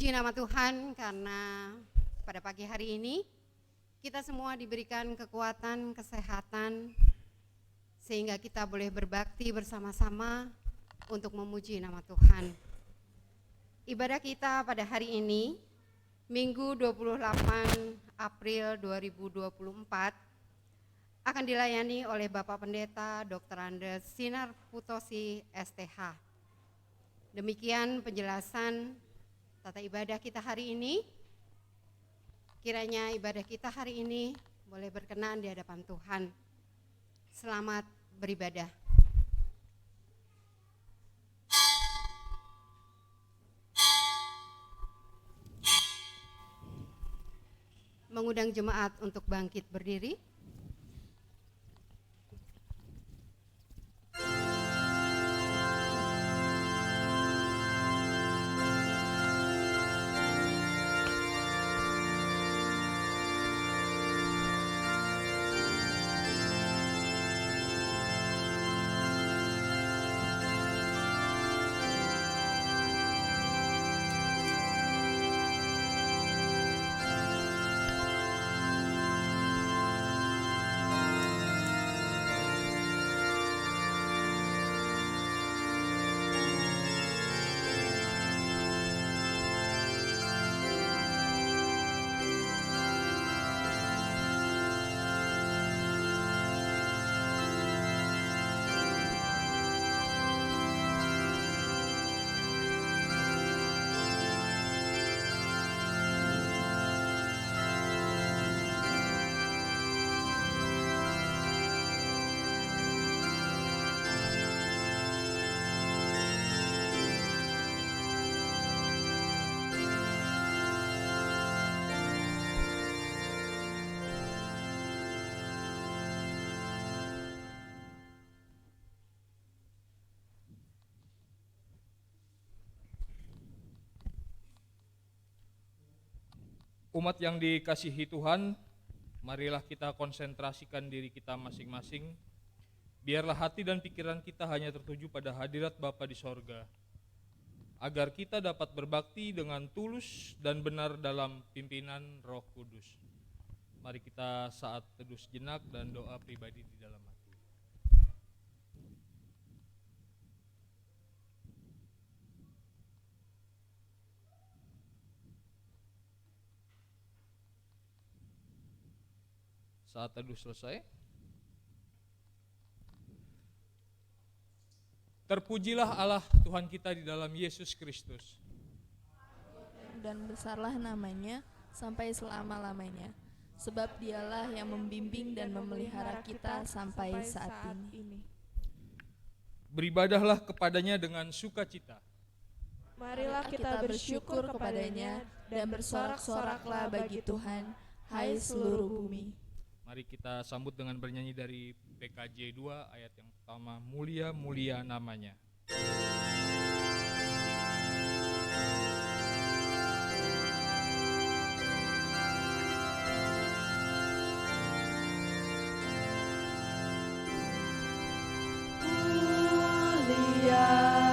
Puji nama Tuhan karena pada pagi hari ini kita semua diberikan kekuatan, kesehatan, sehingga kita boleh berbakti bersama-sama untuk memuji nama Tuhan. Ibadah kita pada hari ini, Minggu 28 April 2024, akan dilayani oleh Bapak Pendeta Dr. Andes Sinar Putosi STH. Demikian penjelasan tata ibadah kita hari ini. Kiranya ibadah kita hari ini boleh berkenan di hadapan Tuhan. Selamat beribadah. Mengundang jemaat untuk bangkit berdiri. Umat yang dikasihi Tuhan, marilah kita konsentrasikan diri kita masing-masing. Biarlah hati dan pikiran kita hanya tertuju pada hadirat Bapa di sorga, agar kita dapat berbakti dengan tulus dan benar dalam pimpinan Roh Kudus. Mari kita saat teduh sejenak dan doa pribadi di dalam hati. Saat teduh selesai, terpujilah Allah Tuhan kita di dalam Yesus Kristus. Dan besarlah namanya sampai selama-lamanya, sebab dialah yang membimbing dan memelihara kita sampai saat ini. Beribadahlah kepadanya dengan sukacita. Marilah kita bersyukur kepadanya dan bersorak-soraklah bagi Tuhan, hai seluruh bumi. Mari kita sambut dengan bernyanyi dari PKJ 2 ayat yang pertama, mulia-mulia namanya. Kemuliaan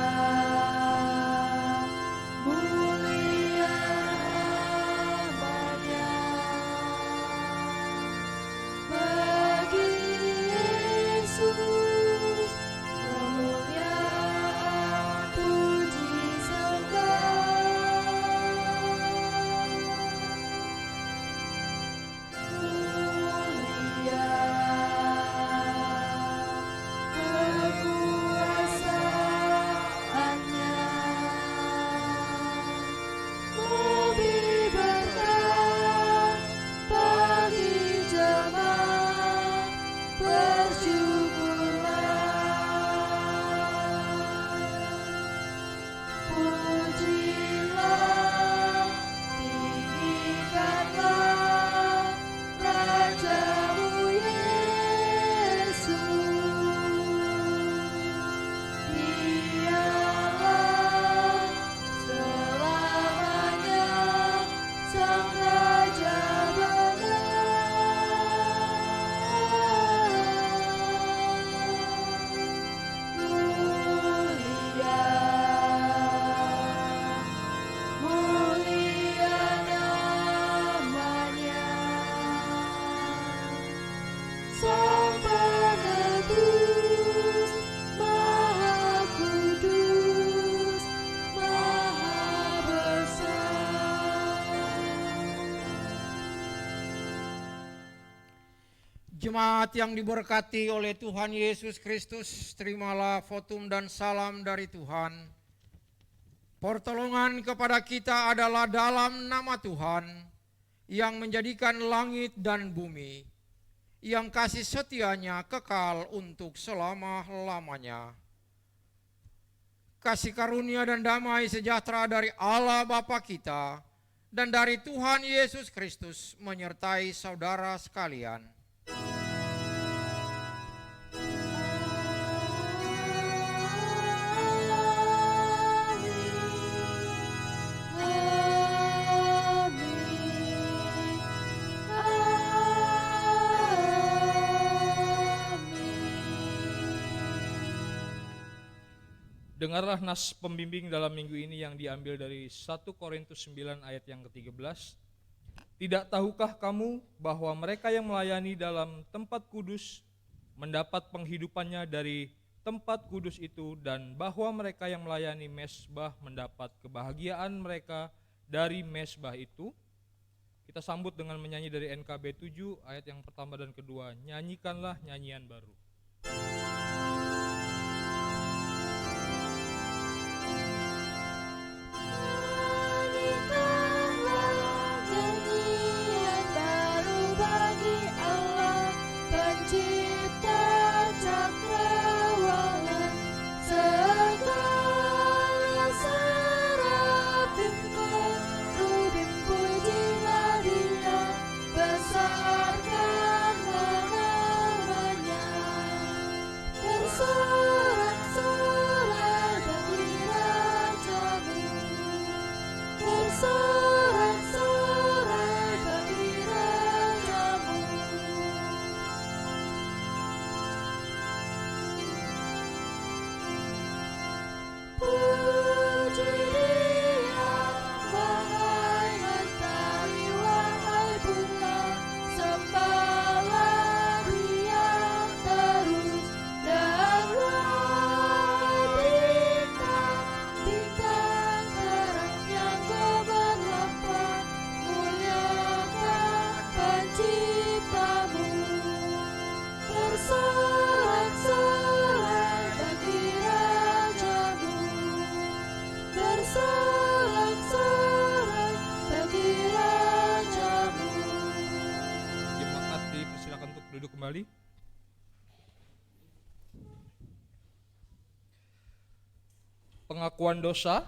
Jemaat yang diberkati oleh Tuhan Yesus Kristus, terimalah votum dan salam dari Tuhan. Pertolongan kepada kita adalah dalam nama Tuhan yang menjadikan langit dan bumi, yang kasih setianya kekal untuk selama-lamanya. Kasih karunia dan damai sejahtera dari Allah Bapa kita dan dari Tuhan Yesus Kristus menyertai saudara sekalian. Dengarlah nas pembimbing dalam minggu ini yang diambil dari 1 Korintus 9 ayat yang ke-13. Tidak tahukah kamu bahwa mereka yang melayani dalam tempat kudus mendapat penghidupannya dari tempat kudus itu, dan bahwa mereka yang melayani mesbah mendapat kebahagiaan mereka dari mesbah itu? Kita sambut dengan menyanyi dari NKB 7 ayat yang pertama dan kedua. Nyanyikanlah nyanyian baru. Duduk kembali. Pengakuan dosa.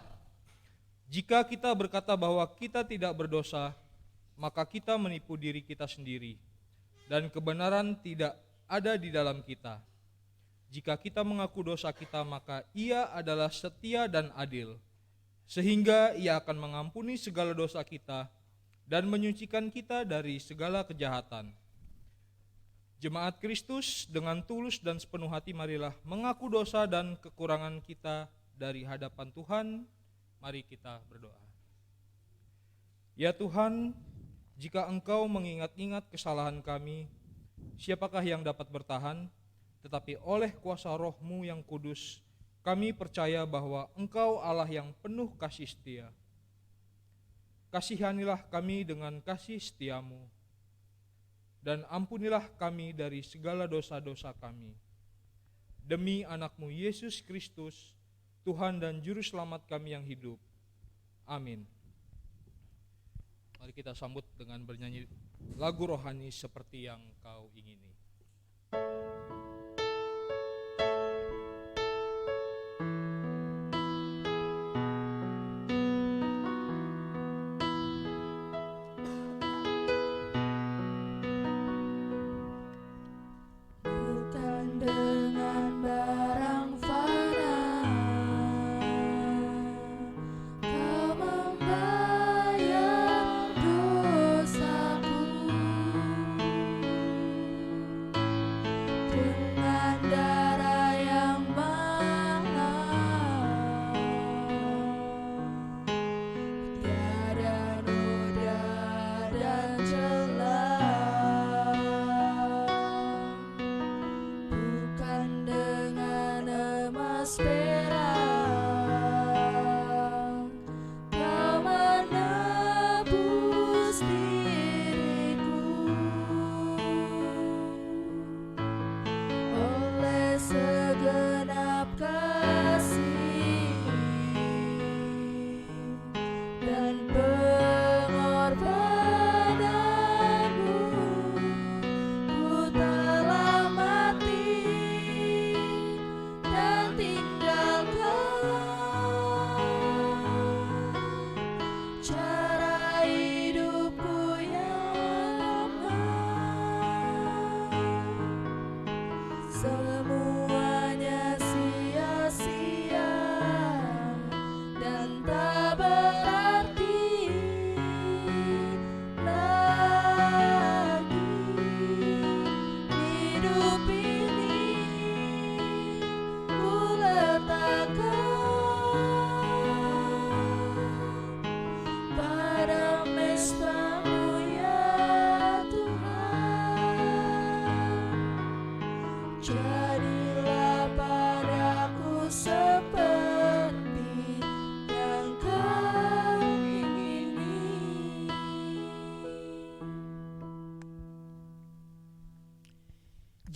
Jika kita berkata bahwa kita tidak berdosa, maka kita menipu diri kita sendiri, dan kebenaran tidak ada di dalam kita. Jika kita mengaku dosa kita, maka Ia adalah setia dan adil, sehingga Ia akan mengampuni segala dosa kita dan menyucikan kita dari segala kejahatan. Jemaat Kristus, dengan tulus dan sepenuh hati marilah mengaku dosa dan kekurangan kita dari hadapan Tuhan. Mari kita berdoa. Ya Tuhan, jika Engkau mengingat-ingat kesalahan kami, siapakah yang dapat bertahan? Tetapi oleh kuasa Roh-Mu yang kudus, kami percaya bahwa Engkau Allah yang penuh kasih setia. Kasihanilah kami dengan kasih setia-Mu, dan ampunilah kami dari segala dosa-dosa kami. Demi anak-Mu Yesus Kristus, Tuhan dan Juru Selamat kami yang hidup. Amin. Mari kita sambut dengan bernyanyi lagu rohani seperti yang Kau ingini. Dosaku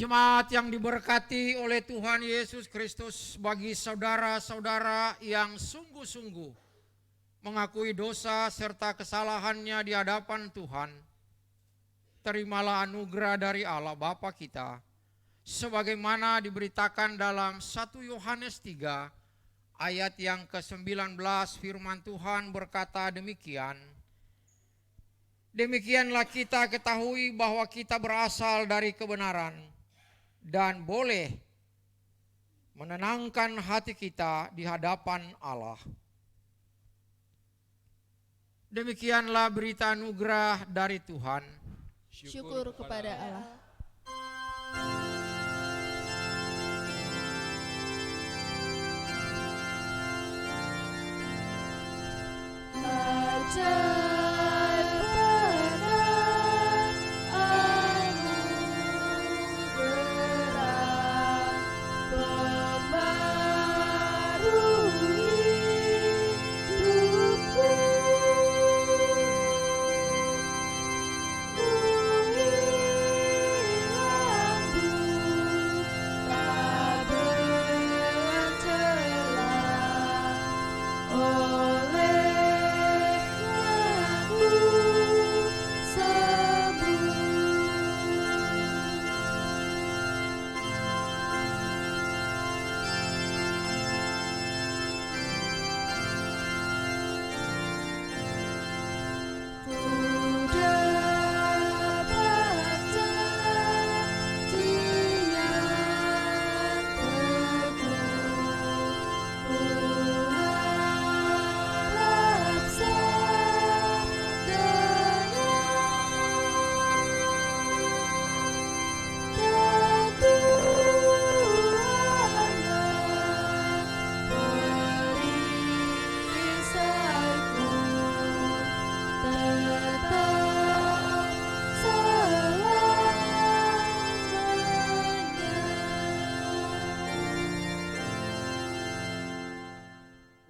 Jemaat yang diberkati oleh Tuhan Yesus Kristus, bagi saudara-saudara yang sungguh-sungguh mengakui dosa serta kesalahannya di hadapan Tuhan, terimalah anugerah dari Allah Bapa kita, sebagaimana diberitakan dalam 1 Yohanes 3 ayat yang ke-19. Firman Tuhan berkata demikian, demikianlah kita ketahui bahwa kita berasal dari kebenaran dan boleh menenangkan hati kita di hadapan Allah. Demikianlah berita anugerah dari Tuhan. Syukur kepada Allah.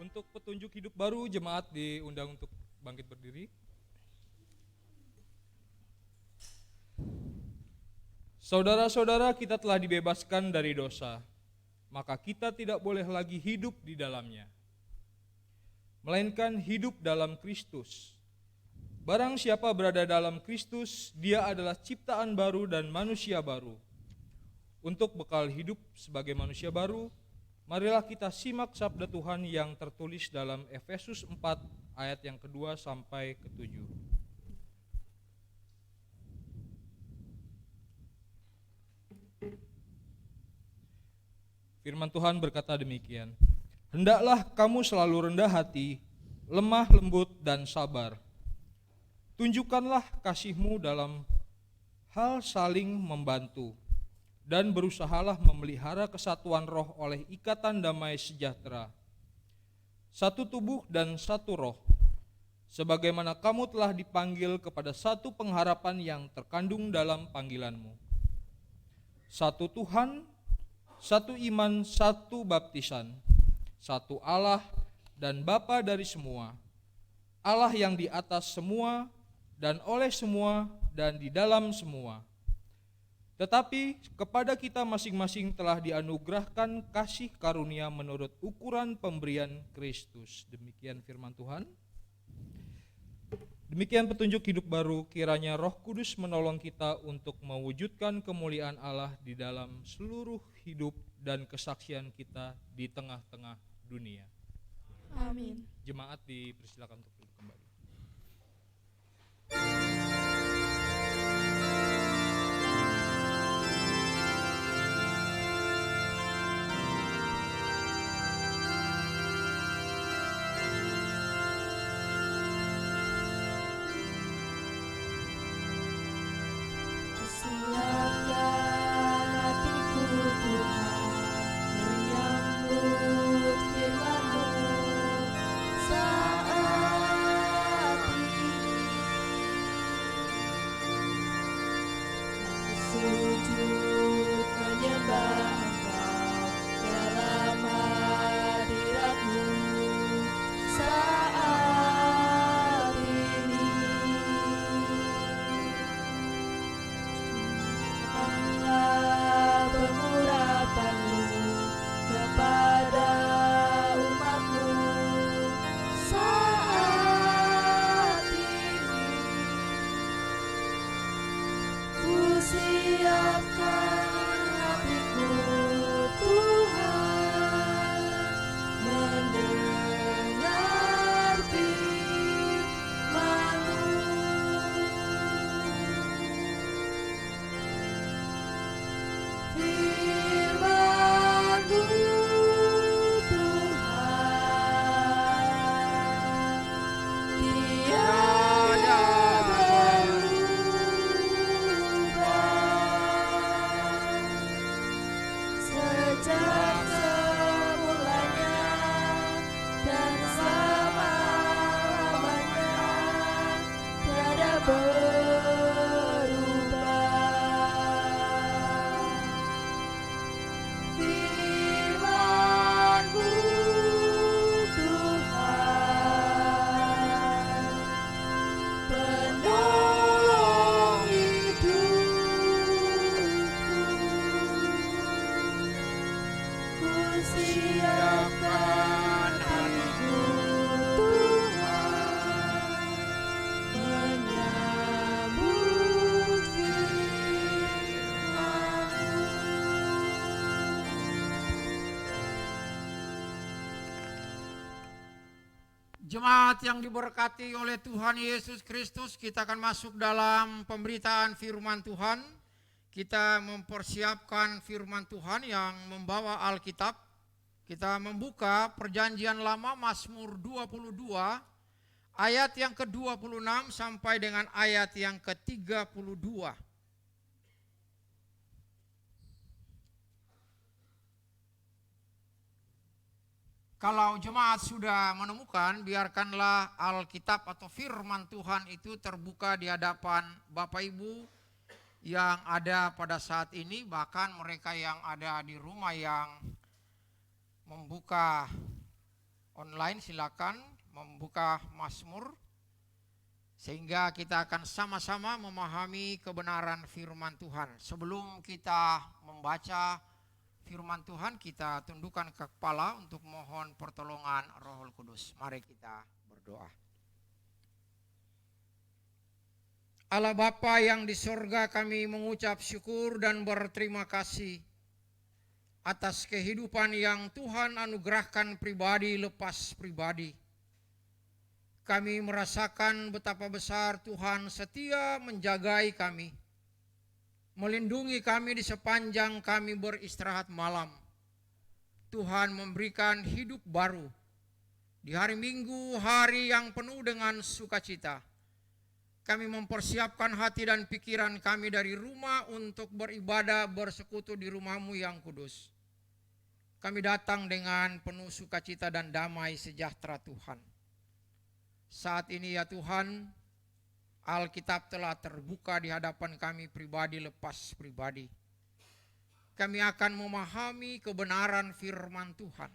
Untuk petunjuk hidup baru, jemaat diundang untuk bangkit berdiri. Saudara-saudara, kita telah dibebaskan dari dosa, maka kita tidak boleh lagi hidup di dalamnya, melainkan hidup dalam Kristus. Barang siapa berada dalam Kristus, dia adalah ciptaan baru dan manusia baru. Untuk bekal hidup sebagai manusia baru, marilah kita simak sabda Tuhan yang tertulis dalam Efesus 4 ayat yang kedua sampai ke-7. Firman Tuhan berkata demikian, hendaklah kamu selalu rendah hati, lemah lembut dan sabar. Tunjukkanlah kasihmu dalam hal saling membantu, dan berusahalah memelihara kesatuan roh oleh ikatan damai sejahtera. Satu tubuh dan satu roh, sebagaimana kamu telah dipanggil kepada satu pengharapan yang terkandung dalam panggilanmu. Satu Tuhan, satu iman, satu baptisan, satu Allah dan Bapa dari semua, Allah yang di atas semua dan oleh semua dan di dalam semua. Tetapi kepada kita masing-masing telah dianugerahkan kasih karunia menurut ukuran pemberian Kristus. Demikian firman Tuhan. Demikian petunjuk hidup baru, kiranya Roh Kudus menolong kita untuk mewujudkan kemuliaan Allah di dalam seluruh hidup dan kesaksian kita di tengah-tengah dunia. Amin. Jemaat dipersilakan untuk duduk kembali. Siapkan hatiku Tuhan, menyambut firman-Mu saat Jemaat yang diberkati oleh Tuhan Yesus Kristus, kita akan masuk dalam pemberitaan firman Tuhan. Kita mempersiapkan firman Tuhan yang membawa Alkitab. Kita membuka Perjanjian Lama Mazmur 22 ayat yang ke-26 sampai dengan ayat yang ke-32. Kalau jemaat sudah menemukan, biarkanlah Alkitab atau firman Tuhan itu terbuka di hadapan Bapak Ibu yang ada pada saat ini, bahkan mereka yang ada di rumah yang membuka online, silakan membuka Mazmur, sehingga kita akan sama-sama memahami kebenaran firman Tuhan. Sebelum kita membaca firman Tuhan, kita tundukkan kepala untuk mohon pertolongan Roh Kudus. Mari kita berdoa. Allah Bapa yang di sorga, kami mengucap syukur dan berterima kasih atas kehidupan yang Tuhan anugerahkan pribadi lepas pribadi. Kami merasakan betapa besar Tuhan setia menjagai kami, melindungi kami di sepanjang kami beristirahat malam. Tuhan memberikan hidup baru di hari Minggu, hari yang penuh dengan sukacita. Kami mempersiapkan hati dan pikiran kami dari rumah untuk beribadah bersekutu di rumah-Mu yang kudus. Kami datang dengan penuh sukacita dan damai sejahtera Tuhan. Saat ini ya Tuhan, Alkitab telah terbuka di hadapan kami pribadi lepas pribadi. Kami akan memahami kebenaran firman Tuhan.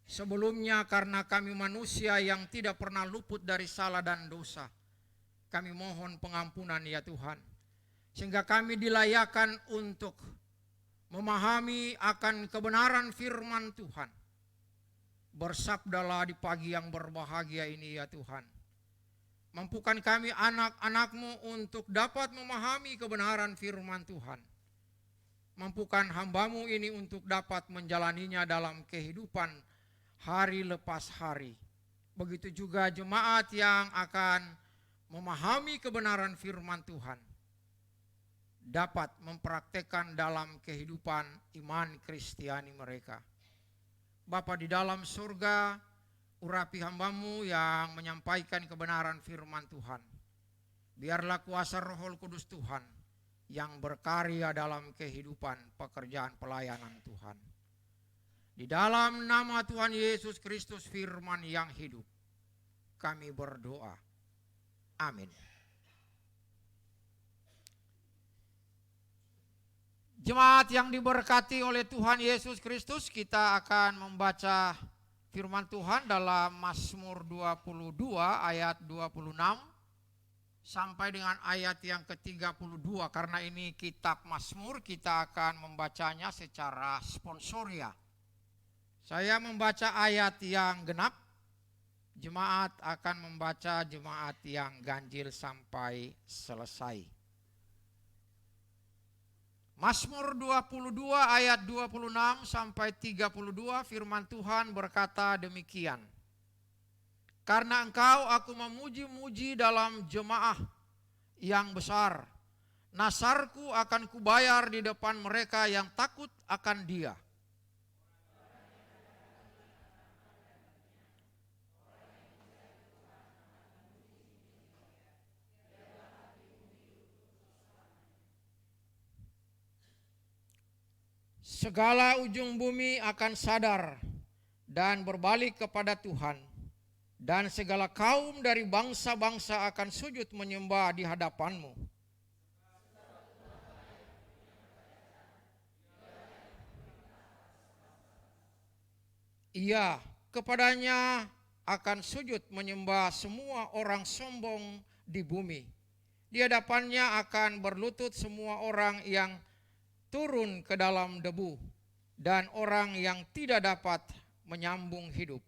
Sebelumnya, karena kami manusia yang tidak pernah luput dari salah dan dosa, kami mohon pengampunan ya Tuhan, sehingga kami dilayakan untuk memahami akan kebenaran firman Tuhan. Bersabdalah di pagi yang berbahagia ini ya Tuhan. Mampukan kami anak-anak-Mu untuk dapat memahami kebenaran firman Tuhan. Mampukan hamba-Mu ini untuk dapat menjalaninya dalam kehidupan hari lepas hari. Begitu juga jemaat yang akan memahami kebenaran firman Tuhan, dapat mempraktekkan dalam kehidupan iman Kristiani mereka. Bapa di dalam surga, urapi hamba-Mu yang menyampaikan kebenaran firman Tuhan. Biarlah kuasa Roh Kudus Tuhan yang berkarya dalam kehidupan pekerjaan pelayanan Tuhan. Di dalam nama Tuhan Yesus Kristus firman yang hidup, kami berdoa. Amin. Jemaat yang diberkati oleh Tuhan Yesus Kristus, kita akan membaca firman Tuhan dalam Mazmur 22 ayat 26 sampai dengan ayat yang ke-32. Karena ini kitab Mazmur, kita akan membacanya secara sponsoria. Saya membaca ayat yang genap, jemaat akan membaca jemaat yang ganjil sampai selesai. Mazmur 22 ayat 26 sampai 32, firman Tuhan berkata demikian. Karena Engkau aku memuji-muji dalam jemaah yang besar. Nasarku akan kubayar di depan mereka yang takut akan Dia. Segala ujung bumi akan sadar dan berbalik kepada Tuhan, dan segala kaum dari bangsa-bangsa akan sujud menyembah di hadapan-Mu. Iya, kepadanya akan sujud menyembah semua orang sombong di bumi. Di hadapannya akan berlutut semua orang yang turun ke dalam debu dan orang yang tidak dapat menyambung hidup.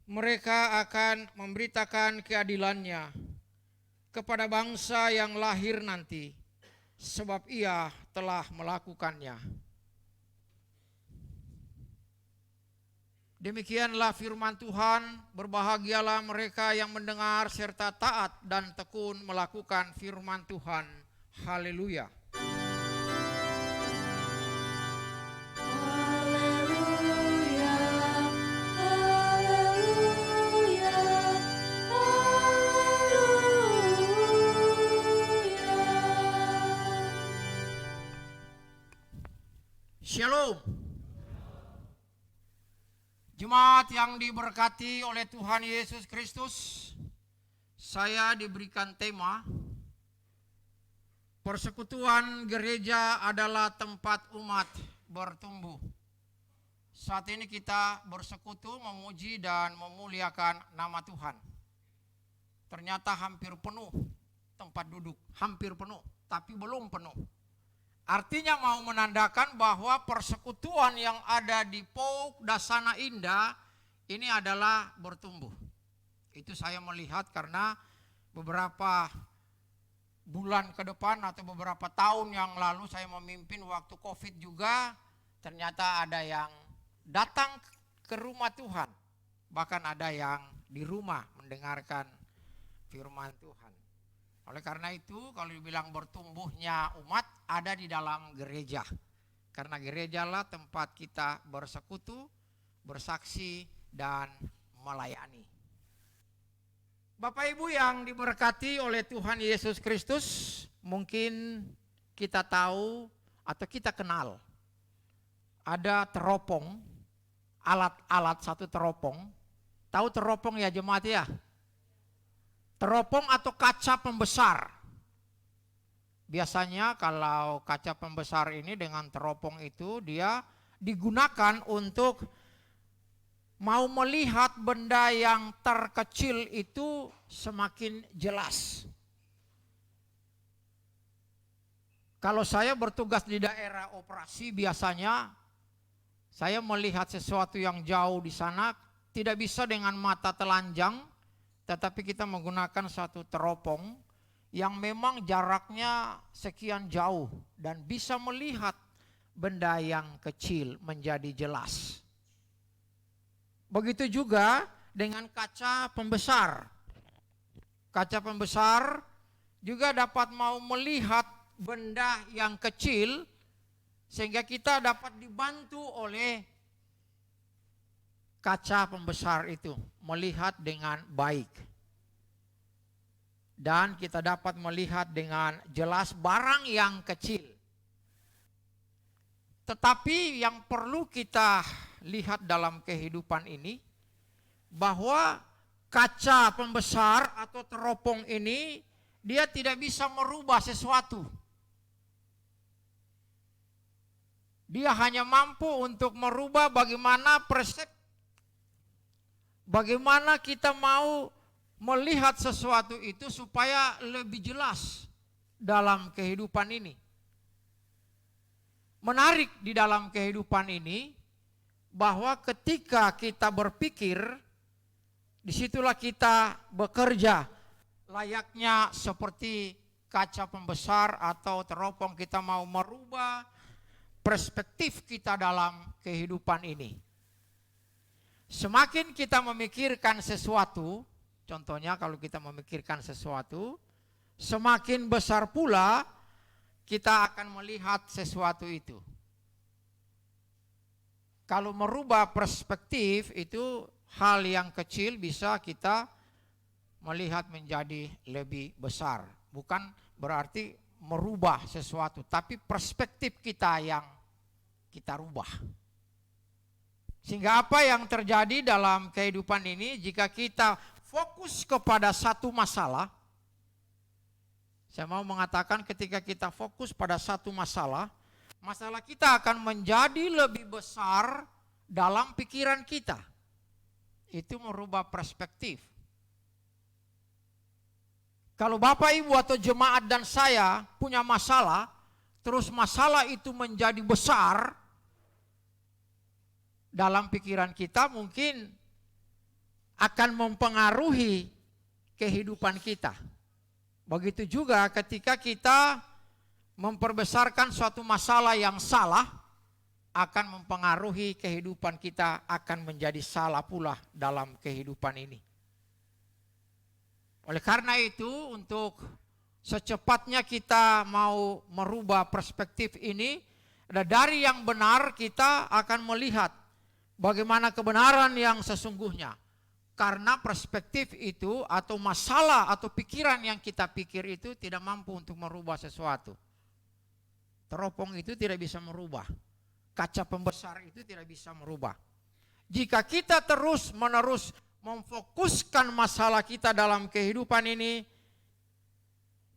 Mereka akan memberitakan keadilannya kepada bangsa yang lahir nanti, sebab Ia telah melakukannya. Demikianlah firman Tuhan, berbahagialah mereka yang mendengar serta taat dan tekun melakukan firman Tuhan. Haleluya. Shalom. Jemaat yang diberkati oleh Tuhan Yesus Kristus, saya diberikan tema persekutuan gereja adalah tempat umat bertumbuh. Saat ini kita bersekutu memuji dan memuliakan nama Tuhan. Ternyata hampir penuh tempat duduk, hampir penuh, tapi belum penuh. Artinya mau menandakan bahwa persekutuan yang ada di POUK Dasana Indah ini adalah bertumbuh. Itu saya melihat karena beberapa bulan ke depan atau beberapa tahun yang lalu saya memimpin waktu COVID juga, ternyata ada yang datang ke rumah Tuhan. Bahkan ada yang di rumah mendengarkan firman Tuhan. Oleh karena itu kalau dibilang bertumbuhnya umat ada di dalam gereja. Karena gerejalah tempat kita bersekutu, bersaksi, dan melayani. Bapak Ibu yang diberkati oleh Tuhan Yesus Kristus, mungkin kita tahu atau kita kenal. Ada teropong, alat-alat satu teropong. Tahu teropong ya jemaat ya? Teropong atau kaca pembesar. Biasanya kalau kaca pembesar ini dengan teropong itu dia digunakan untuk mau melihat benda yang terkecil itu semakin jelas. Kalau saya bertugas di daerah operasi biasanya saya melihat sesuatu yang jauh di sana tidak bisa dengan mata telanjang. Tetapi kita menggunakan satu teropong yang memang jaraknya sekian jauh dan bisa melihat benda yang kecil menjadi jelas. Begitu juga dengan kaca pembesar. Kaca pembesar juga dapat mau melihat benda yang kecil sehingga kita dapat dibantu oleh kaca pembesar itu melihat dengan baik. Dan kita dapat melihat dengan jelas barang yang kecil. Tetapi yang perlu kita lihat dalam kehidupan ini, bahwa kaca pembesar atau teropong ini, dia tidak bisa merubah sesuatu. Dia hanya mampu untuk merubah bagaimana persepsi, bagaimana kita mau melihat sesuatu itu supaya lebih jelas dalam kehidupan ini. Menarik di dalam kehidupan ini bahwa ketika kita berpikir, disitulah kita bekerja layaknya seperti kaca pembesar atau teropong. Kita mau merubah perspektif kita dalam kehidupan ini. Semakin kita memikirkan sesuatu, contohnya kalau kita memikirkan sesuatu, semakin besar pula kita akan melihat sesuatu itu. Kalau merubah perspektif itu hal yang kecil bisa kita melihat menjadi lebih besar. Bukan berarti merubah sesuatu, tapi perspektif kita yang kita rubah. Sehingga apa yang terjadi dalam kehidupan ini, jika kita fokus kepada satu masalah, saya mau mengatakan ketika kita fokus pada satu masalah, masalah kita akan menjadi lebih besar dalam pikiran kita. Itu merubah perspektif. Kalau Bapak Ibu atau jemaat dan saya punya masalah, terus masalah itu menjadi besar dalam pikiran kita, mungkin akan mempengaruhi kehidupan kita. Begitu juga ketika kita memperbesarkan suatu masalah yang salah, akan mempengaruhi kehidupan kita, akan menjadi salah pula dalam kehidupan ini. Oleh karena itu, untuk secepatnya kita mau merubah perspektif ini, dari yang benar kita akan melihat bagaimana kebenaran yang sesungguhnya. Karena perspektif itu atau masalah atau pikiran yang kita pikir itu tidak mampu untuk merubah sesuatu. Teropong itu tidak bisa merubah. Kaca pembesar itu tidak bisa merubah. Jika kita terus-menerus memfokuskan masalah kita dalam kehidupan ini,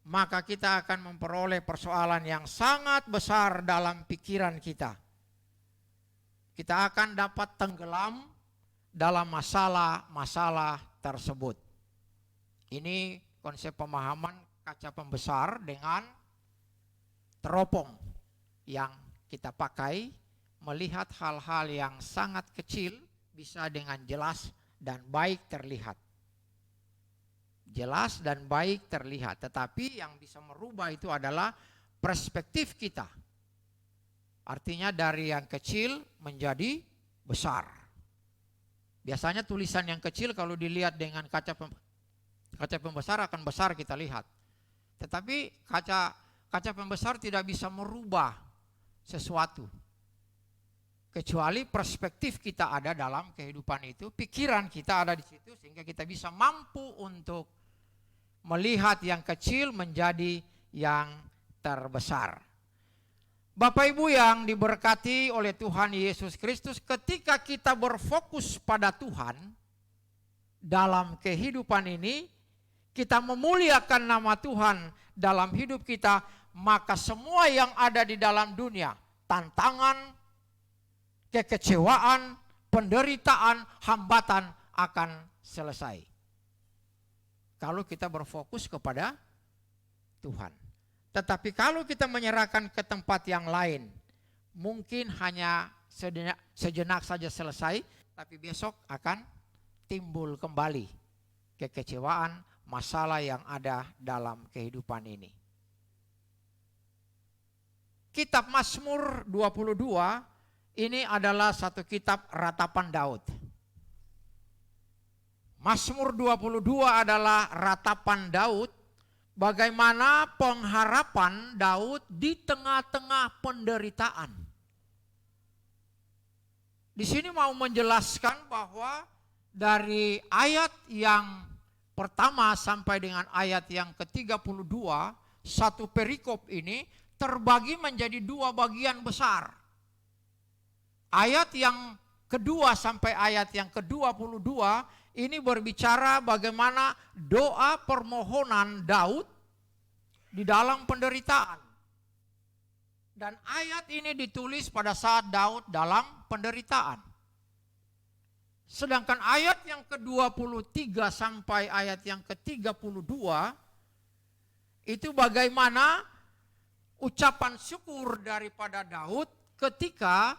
maka kita akan memperoleh persoalan yang sangat besar dalam pikiran kita. Kita akan dapat tenggelam dalam masalah-masalah tersebut. Ini konsep pemahaman kaca pembesar dengan teropong yang kita pakai melihat hal-hal yang sangat kecil bisa dengan jelas dan baik terlihat. Jelas dan baik terlihat, tetapi yang bisa merubah itu adalah perspektif kita. Artinya dari yang kecil menjadi besar. Biasanya tulisan yang kecil kalau dilihat dengan kaca pembesar akan besar kita lihat. Tetapi kaca pembesar tidak bisa merubah sesuatu. Kecuali perspektif kita ada dalam kehidupan itu, pikiran kita ada di situ sehingga kita bisa mampu untuk melihat yang kecil menjadi yang terbesar. Bapak Ibu yang diberkati oleh Tuhan Yesus Kristus, ketika kita berfokus pada Tuhan dalam kehidupan ini, kita memuliakan nama Tuhan dalam hidup kita, maka semua yang ada di dalam dunia, tantangan, kekecewaan, penderitaan, hambatan akan selesai. Kalau kita berfokus kepada Tuhan. Tetapi kalau kita menyerahkan ke tempat yang lain, mungkin hanya sejenak saja selesai, tapi besok akan timbul kembali kekecewaan, masalah yang ada dalam kehidupan ini. Kitab Mazmur 22 ini adalah satu kitab ratapan Daud. Mazmur 22 adalah ratapan Daud, bagaimana pengharapan Daud di tengah-tengah penderitaan. Di sini mau menjelaskan bahwa dari ayat yang pertama sampai dengan ayat yang ke-32, satu perikop ini terbagi menjadi dua bagian besar. Ayat yang kedua sampai ayat yang ke-22 ini berbicara bagaimana doa permohonan Daud di dalam penderitaan. Dan ayat ini ditulis pada saat Daud dalam penderitaan. Sedangkan ayat yang ke-23 sampai ayat yang ke-32 itu bagaimana ucapan syukur daripada Daud ketika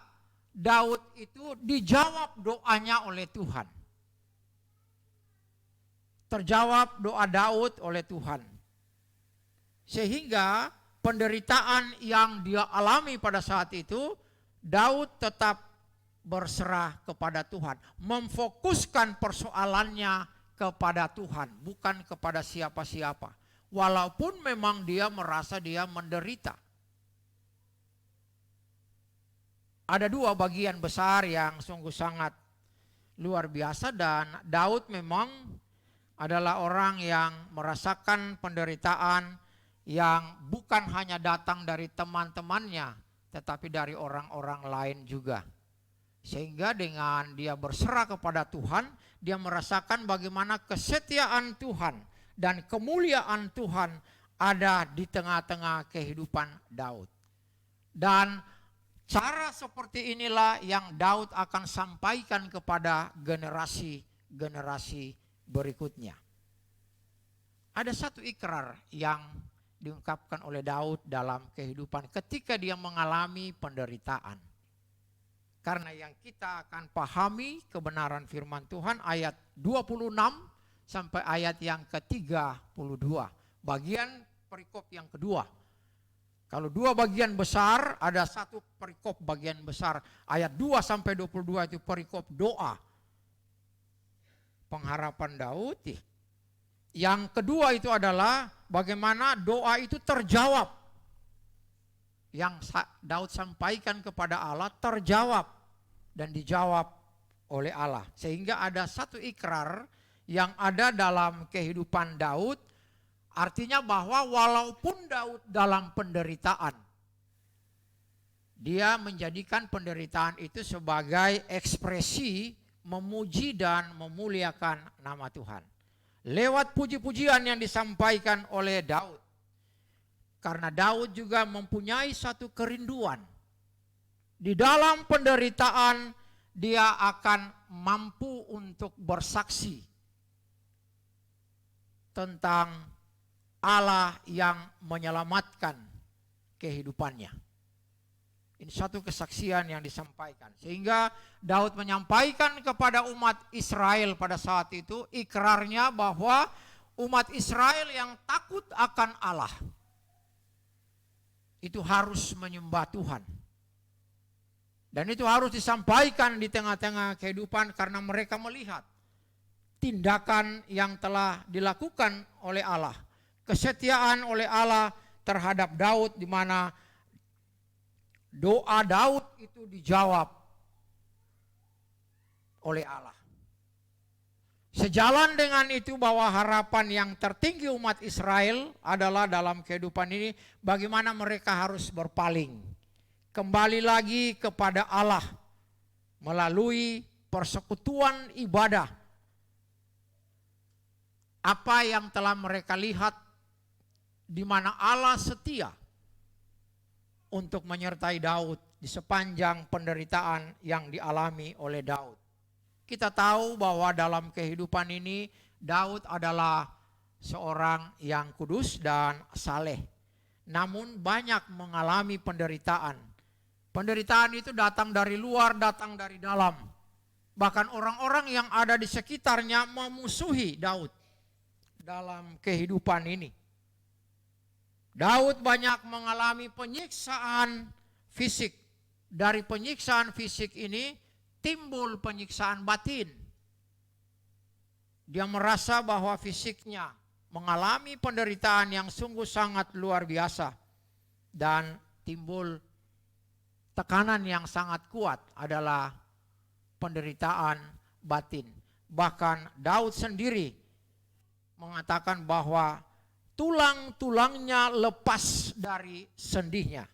Daud itu dijawab doanya oleh Tuhan. Terjawab doa Daud oleh Tuhan. Sehingga penderitaan yang dia alami pada saat itu, Daud tetap berserah kepada Tuhan. Memfokuskan persoalannya kepada Tuhan, bukan kepada siapa-siapa. Walaupun memang dia merasa dia menderita. Ada dua bagian besar yang sungguh sangat luar biasa, dan Daud memang adalah orang yang merasakan penderitaan yang bukan hanya datang dari teman-temannya, tetapi dari orang-orang lain juga. Sehingga dengan dia berserah kepada Tuhan, dia merasakan bagaimana kesetiaan Tuhan dan kemuliaan Tuhan ada di tengah-tengah kehidupan Daud. Dan cara seperti inilah yang Daud akan sampaikan kepada generasi-generasi berikutnya. Ada satu ikrar yang diungkapkan oleh Daud dalam kehidupan ketika dia mengalami penderitaan. Karena yang kita akan pahami kebenaran firman Tuhan ayat 26 sampai ayat yang ke-32. bagian perikop yang kedua. Kalau 2 bagian besar, ada 1 perikop bagian besar. Ayat 2 sampai 22 itu perikop doa. Pengharapan Daud. Yang kedua itu adalah bagaimana doa itu terjawab. Yang Daud sampaikan kepada Allah terjawab dan dijawab oleh Allah. Sehingga ada satu ikrar yang ada dalam kehidupan Daud. Artinya bahwa walaupun Daud dalam penderitaan, dia menjadikan penderitaan itu sebagai ekspresi memuji dan memuliakan nama Tuhan. Lewat puji-pujian yang disampaikan oleh Daud. Karena Daud juga mempunyai satu kerinduan. Di dalam penderitaan dia akan mampu untuk bersaksi tentang Allah yang menyelamatkan kehidupannya. Ini satu kesaksian yang disampaikan. Sehingga Daud menyampaikan kepada umat Israel pada saat itu ikrarnya bahwa umat Israel yang takut akan Allah itu harus menyembah Tuhan. Dan itu harus disampaikan di tengah-tengah kehidupan karena mereka melihat tindakan yang telah dilakukan oleh Allah. Kesetiaan oleh Allah terhadap Daud, di mana doa Daud itu dijawab oleh Allah. Sejalan dengan itu bahwa harapan yang tertinggi umat Israel adalah dalam kehidupan ini bagaimana mereka harus berpaling. Kembali lagi kepada Allah melalui persekutuan ibadah. Apa yang telah mereka lihat di mana Allah setia untuk menyertai Daud di sepanjang penderitaan yang dialami oleh Daud. Kita tahu bahwa dalam kehidupan ini Daud adalah seorang yang kudus dan saleh. Namun banyak mengalami penderitaan. Penderitaan itu datang dari luar, datang dari dalam. Bahkan orang-orang yang ada di sekitarnya memusuhi Daud dalam kehidupan ini. Daud banyak mengalami penyiksaan fisik. Dari penyiksaan fisik ini timbul penyiksaan batin. Dia merasa bahwa fisiknya mengalami penderitaan yang sungguh sangat luar biasa. Dan timbul tekanan yang sangat kuat adalah penderitaan batin. Bahkan Daud sendiri mengatakan bahwa tulang-tulangnya lepas dari sendihnya.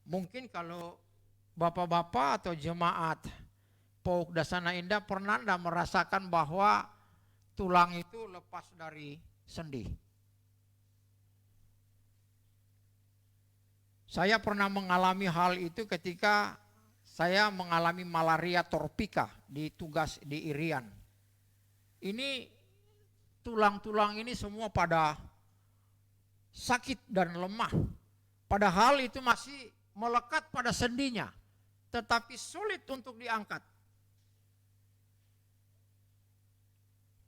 Mungkin kalau bapak-bapak atau jemaat Pauk Dasana Indah pernah anda merasakan bahwa tulang itu lepas dari sendi. Saya pernah mengalami hal itu ketika saya mengalami malaria tropika di tugas di Irian. Ini tulang-tulang ini semua pada sakit dan lemah. Padahal itu masih melekat pada sendinya, tetapi sulit untuk diangkat.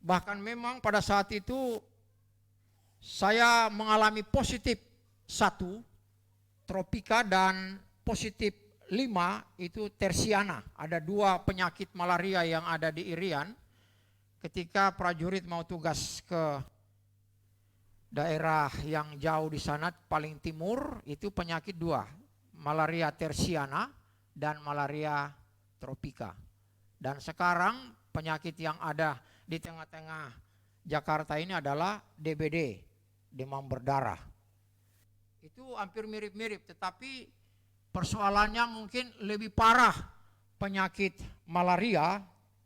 Bahkan memang pada saat itu saya mengalami positif 1 tropika dan positif 5 itu tersiana. Ada 2 penyakit malaria yang ada di Irian. Ketika prajurit mau tugas ke daerah yang jauh di sana paling timur, itu penyakit 2, malaria tersiana dan malaria tropika. Dan sekarang penyakit yang ada di tengah-tengah Jakarta ini adalah DBD, demam berdarah. Itu hampir mirip-mirip, tetapi persoalannya mungkin lebih parah penyakit malaria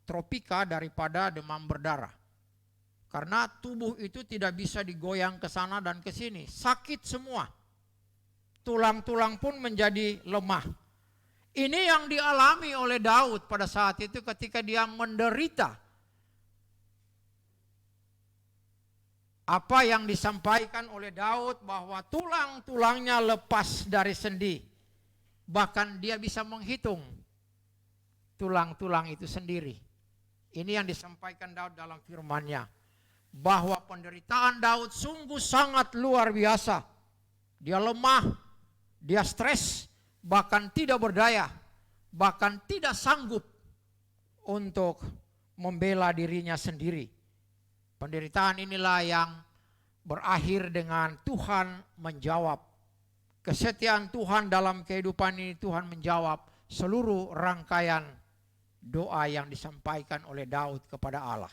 tropika daripada demam berdarah. Karena tubuh itu tidak bisa digoyang ke sana dan ke sini. Sakit semua. Tulang-tulang pun menjadi lemah. Ini yang dialami oleh Daud pada saat itu ketika dia menderita. Apa yang disampaikan oleh Daud bahwa tulang-tulangnya lepas dari sendi. Bahkan dia bisa menghitung tulang-tulang itu sendiri. Ini yang disampaikan Daud dalam firman-Nya. bahwa penderitaan Daud sungguh sangat luar biasa. Dia lemah, dia stres, bahkan tidak berdaya, bahkan tidak sanggup untuk membela dirinya sendiri. Penderitaan inilah yang berakhir dengan Tuhan menjawab. Kesetiaan Tuhan dalam kehidupan ini, Tuhan menjawab seluruh rangkaian doa yang disampaikan oleh Daud kepada Allah.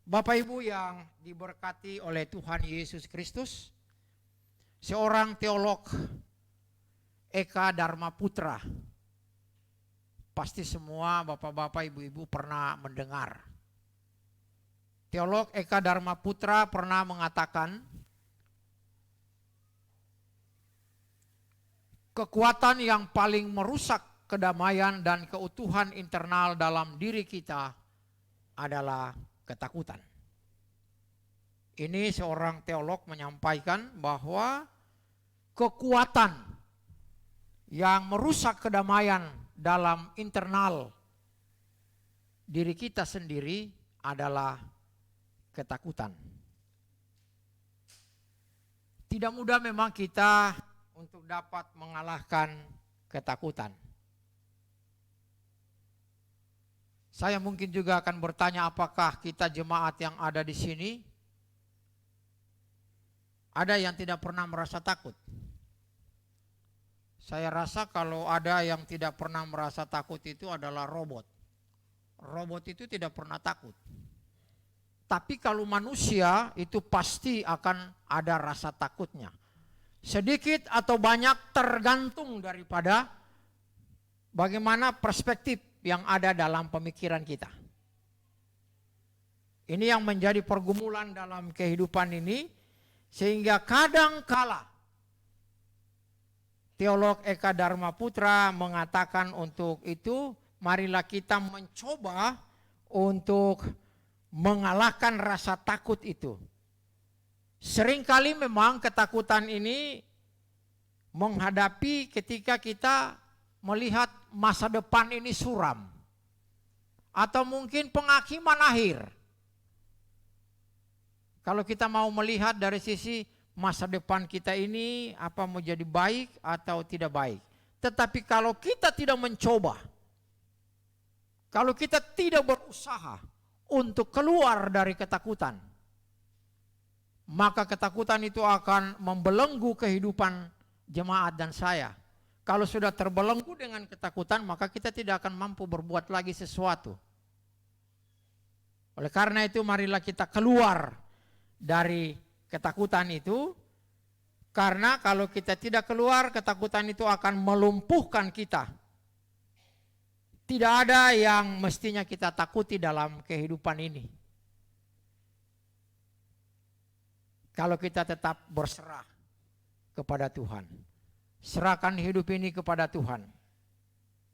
Bapak Ibu yang diberkati oleh Tuhan Yesus Kristus, seorang teolog Eka Dharma Putra, pasti semua bapak-bapak, ibu-ibu pernah mendengar. Teolog Eka Dharma Putra pernah mengatakan, kekuatan yang paling merusak kedamaian dan keutuhan internal dalam diri kita adalah ketakutan. Ini seorang teolog menyampaikan bahwa kekuatan yang merusak kedamaian dalam internal diri kita sendiri adalah ketakutan. Tidak mudah memang kita untuk dapat mengalahkan ketakutan. Saya mungkin juga akan bertanya, apakah kita jemaat yang ada di sini ada yang tidak pernah merasa takut? Saya rasa kalau ada yang tidak pernah merasa takut itu adalah robot. Robot itu tidak pernah takut. Tapi kalau manusia itu pasti akan ada rasa takutnya. Sedikit atau banyak tergantung daripada bagaimana perspektif yang ada dalam pemikiran kita. Ini yang menjadi pergumulan dalam kehidupan ini, sehingga kadang kala teolog Eka Dharma Putra mengatakan untuk itu marilah kita mencoba untuk mengalahkan rasa takut itu. Seringkali memang ketakutan ini menghadapi ketika kita melihat masa depan ini suram. Atau mungkin penghakiman akhir. Kalau kita mau melihat dari sisi masa depan kita ini apa mau jadi baik atau tidak baik. Tetapi kalau kita tidak mencoba, kalau kita tidak berusaha untuk keluar dari ketakutan, maka ketakutan itu akan membelenggu kehidupan jemaat dan saya. Kalau sudah terbelenggu dengan ketakutan, maka kita tidak akan mampu berbuat lagi sesuatu. Oleh karena itu, marilah kita keluar dari ketakutan itu, karena kalau kita tidak keluar, ketakutan itu akan melumpuhkan kita. Tidak ada yang mestinya kita takuti dalam kehidupan ini. Kalau kita tetap berserah kepada Tuhan. Serahkan hidup ini kepada Tuhan.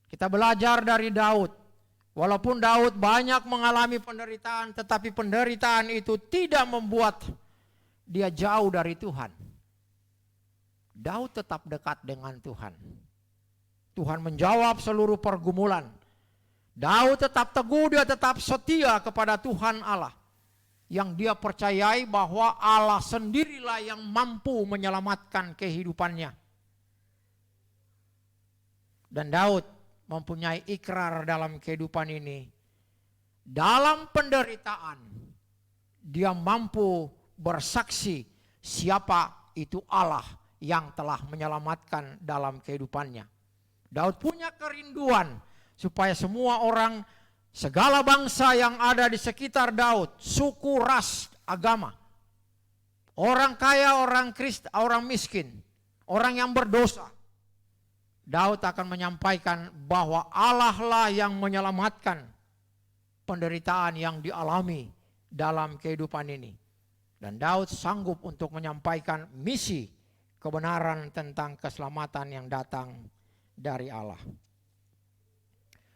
Kita belajar dari Daud. Walaupun Daud banyak mengalami penderitaan, tetapi penderitaan itu tidak membuat dia jauh dari Tuhan. Daud tetap dekat dengan Tuhan. Tuhan menjawab seluruh pergumulan. Daud tetap teguh, dia tetap setia kepada Tuhan Allah. Yang dia percayai bahwa Allah sendirilah yang mampu menyelamatkan kehidupannya. Dan Daud mempunyai ikrar dalam kehidupan ini. Dalam penderitaan, dia mampu bersaksi siapa itu Allah yang telah menyelamatkan dalam kehidupannya. Daud punya kerinduan supaya semua orang, segala bangsa yang ada di sekitar Daud, suku, ras, agama, orang kaya, orang Kristen, orang miskin, orang yang berdosa, Daud akan menyampaikan bahwa Allah lah yang menyelamatkan penderitaan yang dialami dalam kehidupan ini. Dan Daud sanggup untuk menyampaikan misi kebenaran tentang keselamatan yang datang dari Allah.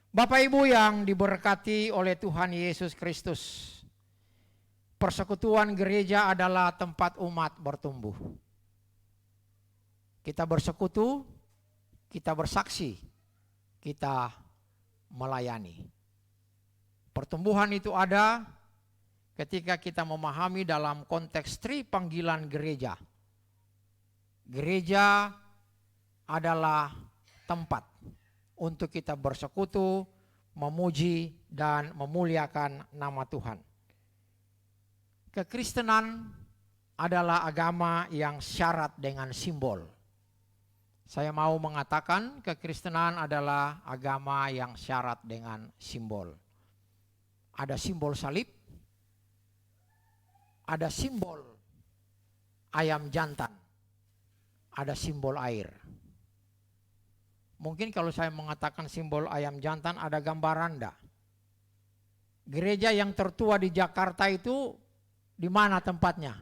Bapak Ibu yang diberkati oleh Tuhan Yesus Kristus, persekutuan gereja adalah tempat umat bertumbuh. Kita bersekutu, kita bersaksi, kita melayani. Pertumbuhan itu ada ketika kita memahami dalam konteks panggilan gereja. Gereja adalah tempat untuk kita bersekutu, memuji, dan memuliakan nama Tuhan. Kekristenan adalah agama yang syarat dengan simbol. Saya mau mengatakan kekristenan adalah agama yang syarat dengan simbol. Ada simbol salib, ada simbol ayam jantan, ada simbol air. Mungkin kalau saya mengatakan simbol ayam jantan ada gambaran enggak? Gereja yang tertua di Jakarta itu di mana tempatnya?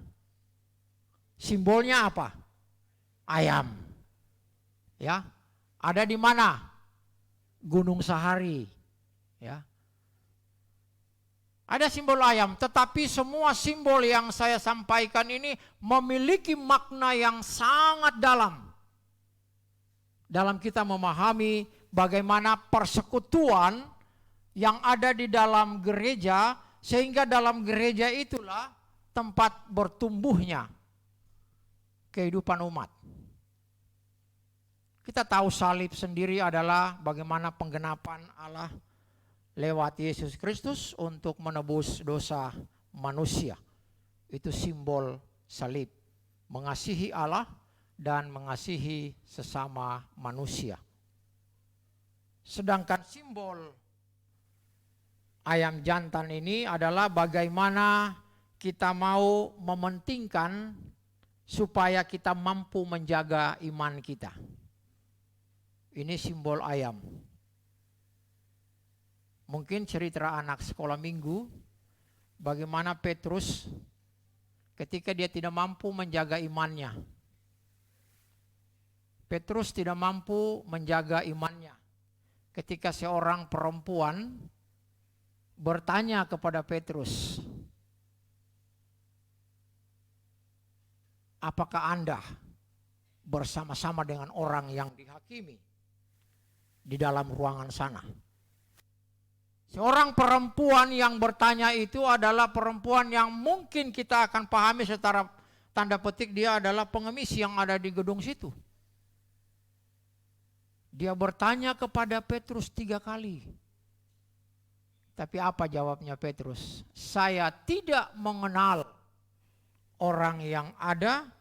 Simbolnya apa? Ayam. Ya. Ada di mana? Gunung Sahari. Ya. Ada simbol ayam, tetapi semua simbol yang saya sampaikan ini memiliki makna yang sangat dalam kita memahami bagaimana persekutuan yang ada di dalam gereja, sehingga dalam gereja itulah tempat bertumbuhnya kehidupan umat. Kita tahu salib sendiri adalah bagaimana penggenapan Allah lewat Yesus Kristus untuk menebus dosa manusia. Itu simbol salib, mengasihi Allah dan mengasihi sesama manusia. Sedangkan simbol ayam jantan ini adalah bagaimana kita mau mementingkan supaya kita mampu menjaga iman kita. Ini simbol ayam. Mungkin cerita anak sekolah minggu, bagaimana Petrus ketika dia tidak mampu menjaga imannya. Petrus tidak mampu menjaga imannya ketika seorang perempuan bertanya kepada Petrus, apakah Anda bersama-sama dengan orang yang dihakimi di dalam ruangan sana? Seorang perempuan yang bertanya itu adalah perempuan yang mungkin kita akan pahami secara tanda petik dia adalah pengemis yang ada di gedung situ. Dia bertanya kepada Petrus 3 kali. Tapi apa jawabnya Petrus? Saya tidak mengenal orang yang ada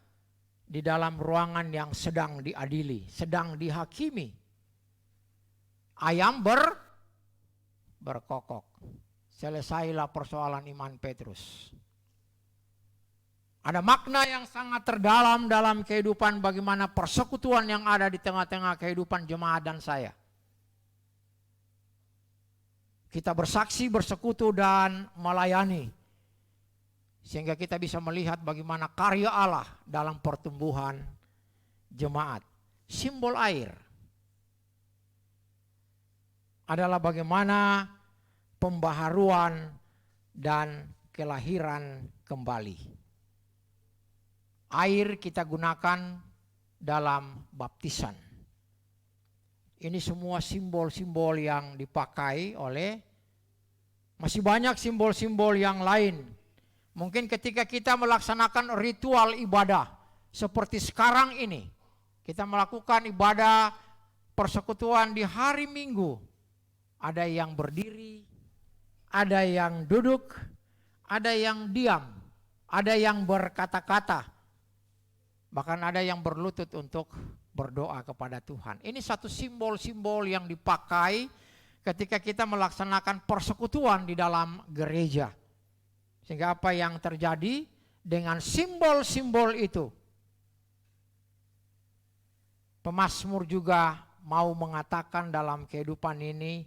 di dalam ruangan yang sedang diadili, sedang dihakimi. Ayam berkokok. Selesailah persoalan iman Petrus. Ada makna yang sangat terdalam dalam kehidupan bagaimana persekutuan yang ada di tengah-tengah kehidupan jemaat dan saya. Kita bersaksi, bersekutu, dan melayani. Sehingga kita bisa melihat bagaimana karya Allah dalam pertumbuhan jemaat. Simbol air adalah bagaimana pembaharuan dan kelahiran kembali. Air kita gunakan dalam baptisan. Ini semua simbol-simbol yang dipakai oleh, masih banyak simbol-simbol yang lain. Mungkin ketika kita melaksanakan ritual ibadah seperti sekarang ini, kita melakukan ibadah persekutuan di hari Minggu. Ada yang berdiri, ada yang duduk, ada yang diam, ada yang berkata-kata. Bahkan ada yang berlutut untuk berdoa kepada Tuhan. Ini satu simbol-simbol yang dipakai ketika kita melaksanakan persekutuan di dalam gereja. Sehingga apa yang terjadi dengan simbol-simbol itu? Pemazmur juga mau mengatakan dalam kehidupan ini,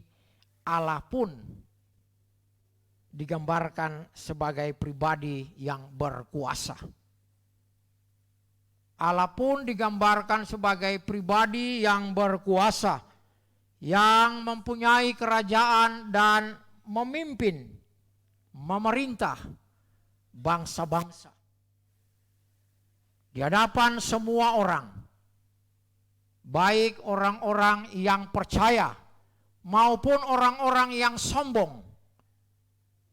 Allah pun digambarkan sebagai pribadi yang berkuasa. Allah pun digambarkan sebagai pribadi yang berkuasa, yang mempunyai kerajaan dan memimpin, memerintah bangsa-bangsa. Di hadapan semua orang, baik orang-orang yang percaya maupun orang-orang yang sombong,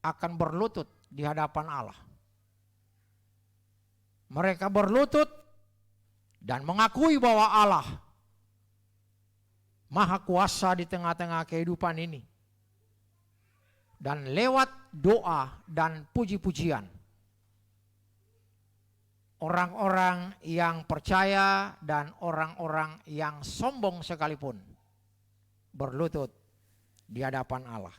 akan berlutut di hadapan Allah. Mereka berlutut dan mengakui bahwa Allah Maha Kuasa di tengah-tengah kehidupan ini. Dan lewat doa dan puji-pujian, orang-orang yang percaya dan orang-orang yang sombong sekalipun berlutut di hadapan Allah.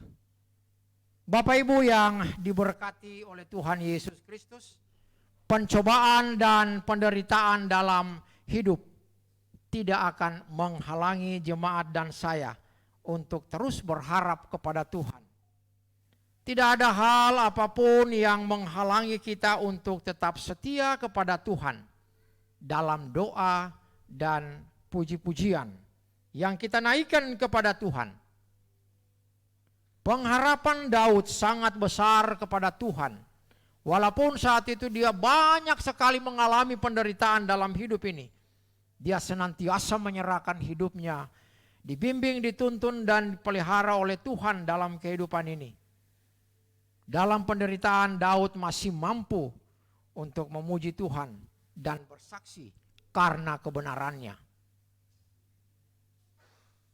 Bapak Ibu yang diberkati oleh Tuhan Yesus Kristus, pencobaan dan penderitaan dalam hidup tidak akan menghalangi jemaat dan saya untuk terus berharap kepada Tuhan. Tidak ada hal apapun yang menghalangi kita untuk tetap setia kepada Tuhan dalam doa dan puji-pujian yang kita naikkan kepada Tuhan. Pengharapan Daud sangat besar kepada Tuhan. Walaupun saat itu dia banyak sekali mengalami penderitaan dalam hidup ini, dia senantiasa menyerahkan hidupnya, dibimbing, dituntun, dan dipelihara oleh Tuhan dalam kehidupan ini. Dalam penderitaan, Daud masih mampu untuk memuji Tuhan dan bersaksi karena kebenarannya.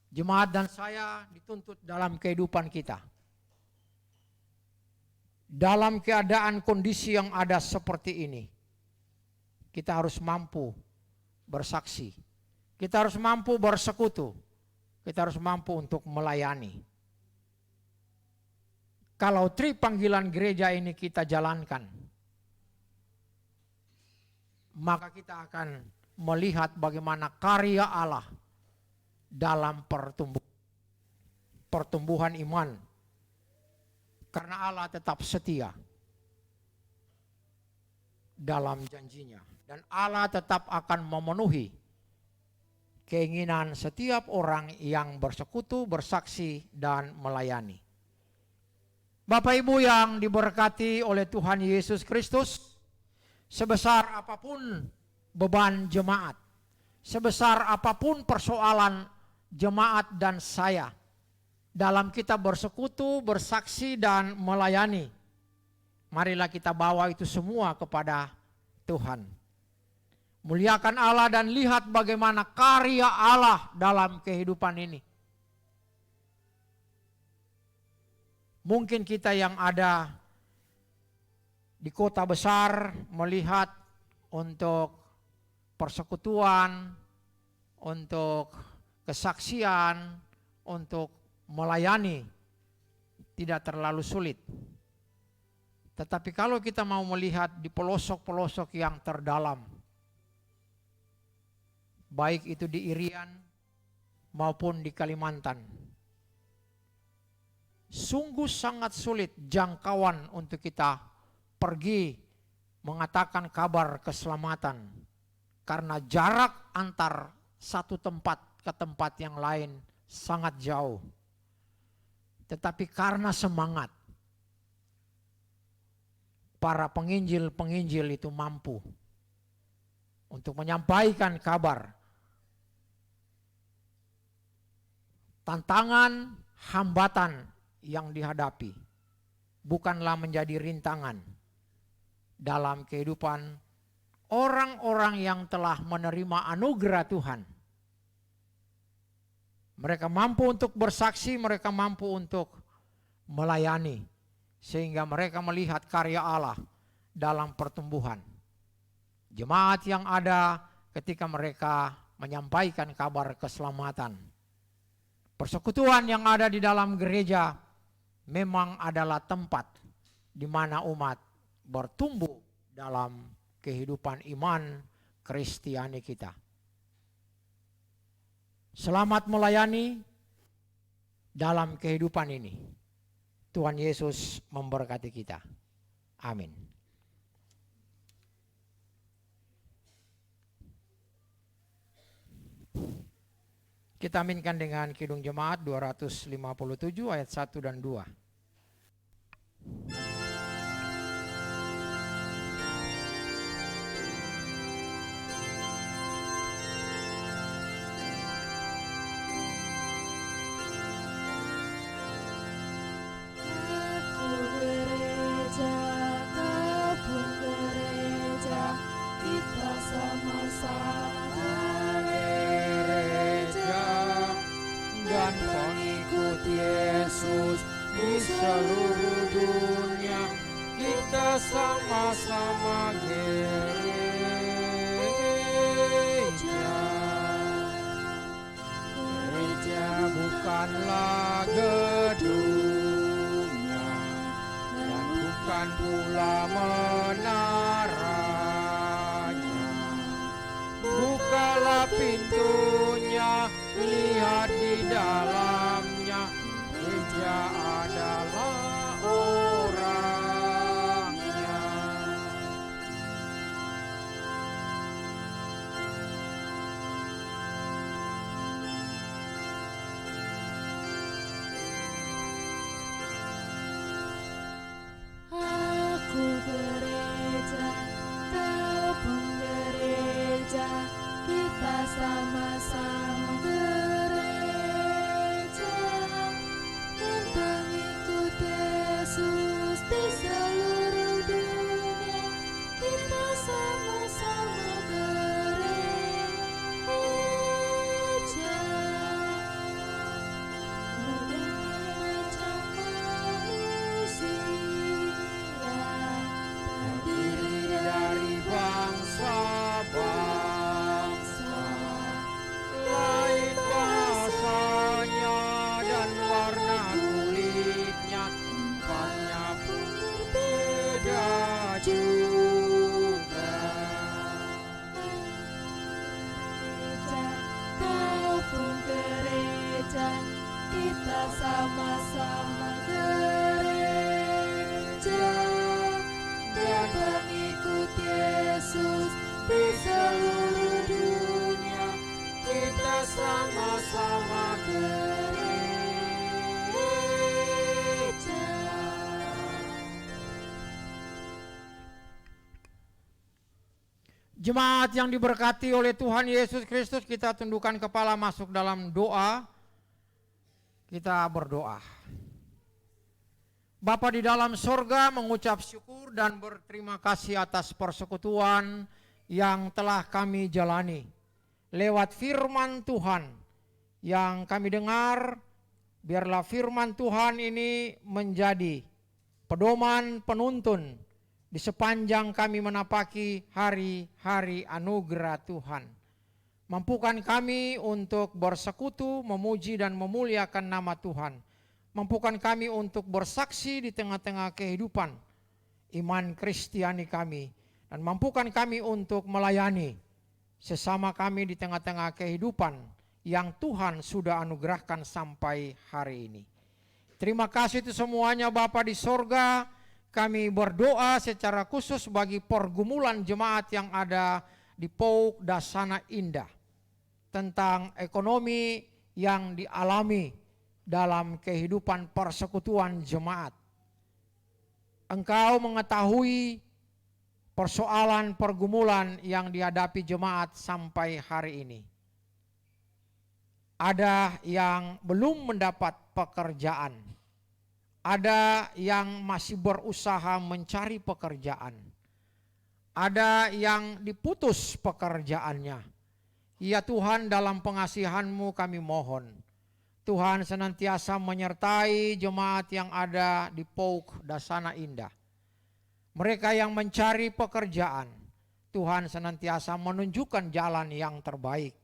Jemaat dan saya dituntut dalam kehidupan kita. Dalam keadaan kondisi yang ada seperti ini, kita harus mampu bersaksi. Kita harus mampu bersekutu. Kita harus mampu untuk melayani. Kalau panggilan gereja ini kita jalankan, maka kita akan melihat bagaimana karya Allah dalam pertumbuhan iman. Karena Allah tetap setia dalam janjinya. Dan Allah tetap akan memenuhi keinginan setiap orang yang bersekutu, bersaksi, dan melayani. Bapak Ibu yang diberkati oleh Tuhan Yesus Kristus, sebesar apapun beban jemaat, sebesar apapun persoalan jemaat dan saya dalam kita bersekutu, bersaksi, dan melayani, marilah kita bawa itu semua kepada Tuhan. Muliakan Allah dan lihat bagaimana karya Allah dalam kehidupan ini. Mungkin kita yang ada di kota besar melihat untuk persekutuan, untuk kesaksian, untuk melayani tidak terlalu sulit. Tetapi kalau kita mau melihat di pelosok-pelosok yang terdalam, baik itu di Irian maupun di Kalimantan, sungguh sangat sulit jangkauan untuk kita pergi mengatakan kabar keselamatan, karena jarak antar satu tempat ke tempat yang lain sangat jauh. Tetapi karena semangat, para penginjil-penginjil itu mampu untuk menyampaikan kabar. Tantangan, hambatan yang dihadapi bukanlah menjadi rintangan dalam kehidupan orang-orang yang telah menerima anugerah Tuhan. Mereka mampu untuk bersaksi, mereka mampu untuk melayani, sehingga mereka melihat karya Allah dalam pertumbuhan. Jemaat yang ada ketika mereka menyampaikan kabar keselamatan. Persekutuan yang ada di dalam gereja memang adalah tempat di mana umat bertumbuh dalam kehidupan iman Kristiani kita. Selamat melayani dalam kehidupan ini. Tuhan Yesus memberkati kita. Amin. Kita aminkan dengan Kidung Jemaat 257 ayat 1 dan 2. Aku sama gereja. Gereja bukanlah gedungnya dan bukan pula menaranya. Bukalah pintunya, lihat di dalamnya, gereja adalah orangnya. Aku gereja, kau pun gereja, kita sama-sama gereja, dan pengikut Yesus di seluruh dunia, kita sama-sama gereja. Berbagai macam manusia, Terdiri dari bangsa-bangsa, lain bahasanya dan warna kulitnya, tempatnya pun berbeda juga. gereja, kau pun gereja, kita sama-sama gereja, dan pengikut Yesus di seluruh dunia, kita sama-sama gereja. Jemaat yang diberkati oleh Tuhan Yesus Kristus, kita tundukkan kepala masuk dalam doa. Kita berdoa. Bapa di dalam sorga, mengucap syukur dan berterima kasih atas persekutuan yang telah kami jalani lewat firman Tuhan yang kami dengar. Biarlah firman Tuhan ini menjadi pedoman penuntun di sepanjang kami menapaki hari-hari anugerah Tuhan. Mampukan kami untuk bersekutu, memuji dan memuliakan nama Tuhan. Mampukan kami untuk bersaksi di tengah-tengah kehidupan iman Kristiani kami. Dan mampukan kami untuk melayani sesama kami di tengah-tengah kehidupan yang Tuhan sudah anugerahkan sampai hari ini. Terima kasih itu semuanya Bapa di sorga. Kami berdoa secara khusus bagi pergumulan jemaat yang ada di Pouk Dasana Indah, tentang ekonomi yang dialami dalam kehidupan persekutuan jemaat. Engkau mengetahui persoalan pergumulan yang dihadapi jemaat sampai hari ini. Ada yang belum mendapat pekerjaan. Ada yang masih berusaha mencari pekerjaan. Ada yang diputus pekerjaannya. Ya Tuhan, dalam pengasihan-Mu kami mohon, Tuhan senantiasa menyertai jemaat yang ada di Pouk Dasana Indah. Mereka yang mencari pekerjaan, Tuhan senantiasa menunjukkan jalan yang terbaik.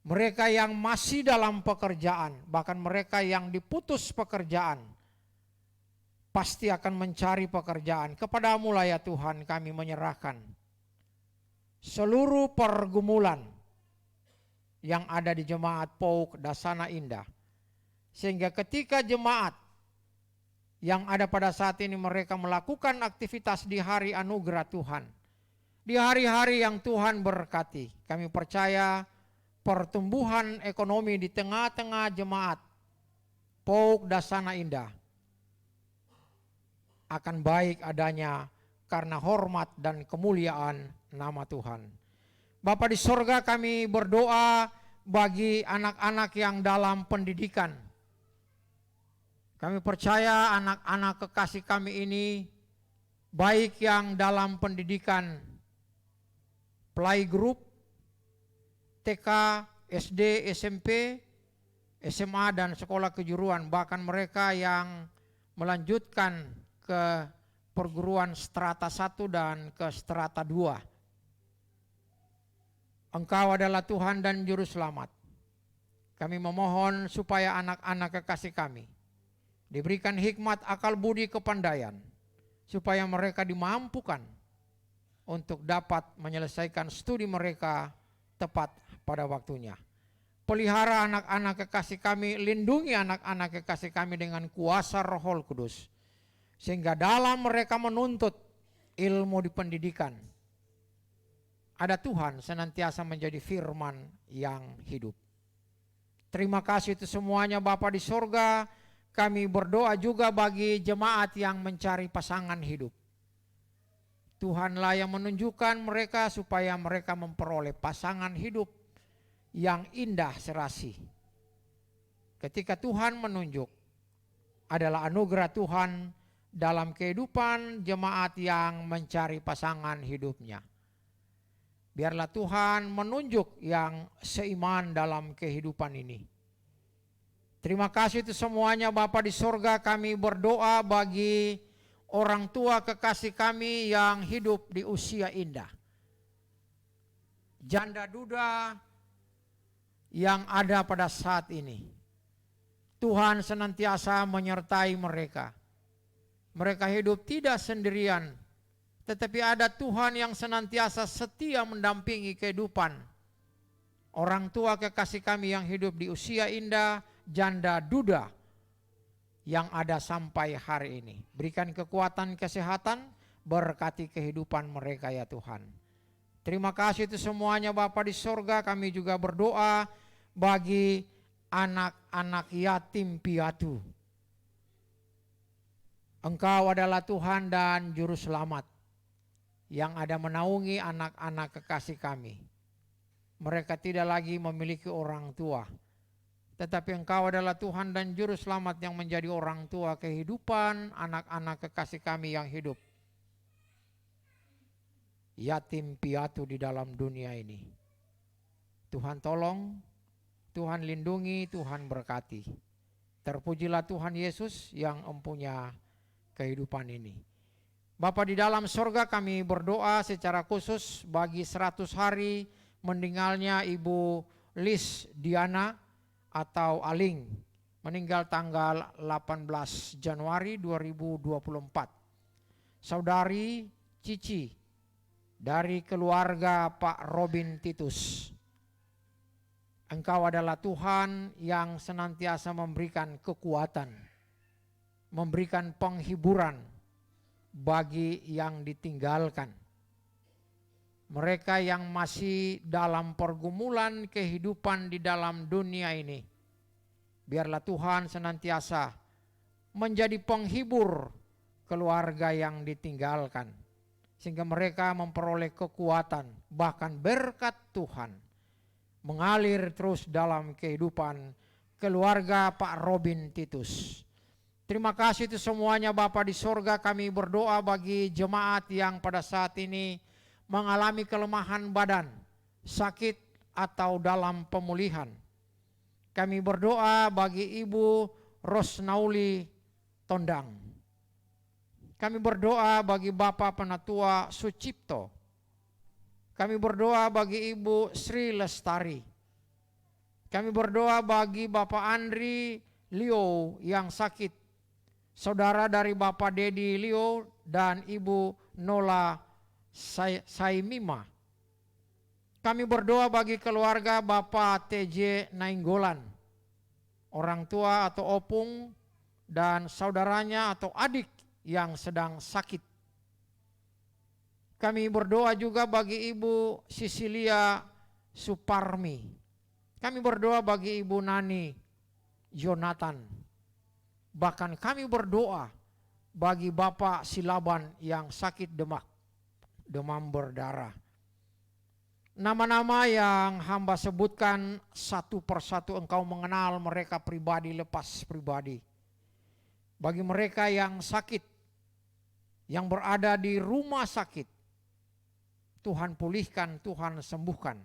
Mereka yang masih dalam pekerjaan, bahkan mereka yang diputus pekerjaan, pasti akan mencari pekerjaan. Kepadamu lah ya Tuhan kami menyerahkan seluruh pergumulan yang ada di jemaat Pouk Dasana Indah. Sehingga ketika jemaat yang ada pada saat ini mereka melakukan aktivitas di hari anugerah Tuhan, di hari-hari yang Tuhan berkati, kami percaya pertumbuhan ekonomi di tengah-tengah jemaat Pouk Dasana Indah akan baik adanya karena hormat dan kemuliaan nama Tuhan. Bapa di sorga, kami berdoa bagi anak-anak yang dalam pendidikan. Kami percaya anak-anak kekasih kami ini, baik yang dalam pendidikan playgroup, TK, SD, SMP, SMA dan sekolah kejuruan, bahkan mereka yang melanjutkan ke perguruan strata 1 dan ke strata 2. Engkau adalah Tuhan dan Juru Selamat. Kami memohon supaya anak-anak kekasih kami diberikan hikmat, akal budi, kepandaian, supaya mereka dimampukan untuk dapat menyelesaikan studi mereka tepat pada waktunya. Pelihara anak-anak kekasih kami, lindungi anak-anak kekasih kami dengan kuasa Roh Kudus, sehingga dalam mereka menuntut ilmu di pendidikan, ada Tuhan senantiasa menjadi firman yang hidup. Terima kasih itu semuanya Bapa di sorga. Kami berdoa juga bagi jemaat yang mencari pasangan hidup. Tuhanlah yang menunjukkan mereka supaya mereka memperoleh pasangan hidup yang indah serasi. Ketika Tuhan menunjuk, adalah anugerah Tuhan dalam kehidupan jemaat yang mencari pasangan hidupnya. Biarlah Tuhan menunjuk yang seiman dalam kehidupan ini. Terima kasih itu semuanya Bapa di sorga. Kami berdoa bagi orang tua kekasih kami yang hidup di usia indah. Janda duda yang ada pada saat ini. Tuhan senantiasa menyertai mereka. Mereka hidup tidak sendirian, tetapi ada Tuhan yang senantiasa setia mendampingi kehidupan orang tua kekasih kami yang hidup di usia indah, janda duda yang ada sampai hari ini. Berikan kekuatan, kesehatan, berkati kehidupan mereka ya Tuhan. Terima kasih itu semuanya Bapa di sorga. Kami juga berdoa bagi anak-anak yatim piatu. Engkau adalah Tuhan dan Juru Selamat yang ada menaungi anak-anak kekasih kami. Mereka tidak lagi memiliki orang tua, tetapi Engkau adalah Tuhan dan Juru Selamat yang menjadi orang tua kehidupan anak-anak kekasih kami yang hidup yatim piatu di dalam dunia ini. Tuhan tolong, Tuhan lindungi, Tuhan berkati. Terpujilah Tuhan Yesus yang empunya kehidupan ini. Bapa di dalam sorga, kami berdoa secara khusus bagi 100 hari meninggalnya Ibu Lis Diana atau Aling, meninggal tanggal 18 Januari 2024. Saudari Cici dari keluarga Pak Robin Titus. Engkau adalah Tuhan yang senantiasa memberikan kekuatan, memberikan penghiburan bagi yang ditinggalkan. Mereka yang masih dalam pergumulan kehidupan di dalam dunia ini, biarlah Tuhan senantiasa menjadi penghibur keluarga yang ditinggalkan, sehingga mereka memperoleh kekuatan, bahkan berkat Tuhan mengalir terus dalam kehidupan keluarga Pak Robin Titus. Terima kasih itu semuanya Bapa di sorga. Kami berdoa bagi jemaat yang pada saat ini mengalami kelemahan badan, sakit atau dalam pemulihan. Kami berdoa bagi Ibu Rosnauli Tondang. Kami berdoa bagi Bapak Penatua Sucipto. Kami berdoa bagi Ibu Sri Lestari. Kami berdoa bagi Bapak Andri Leo yang sakit, saudara dari Bapak Dedi Leo dan Ibu Nola Saimima. Kami berdoa bagi keluarga Bapak TJ Nainggolan, orang tua atau opung dan saudaranya atau adik yang sedang sakit. Kami berdoa juga bagi Ibu Sisilia Suparmi. Kami berdoa bagi Ibu Nani Jonathan. Bahkan kami berdoa bagi Bapak Silaban yang sakit demam berdarah. Nama-nama yang hamba sebutkan satu persatu Engkau mengenal mereka pribadi lepas pribadi. Bagi mereka yang sakit, yang berada di rumah sakit, Tuhan pulihkan, Tuhan sembuhkan.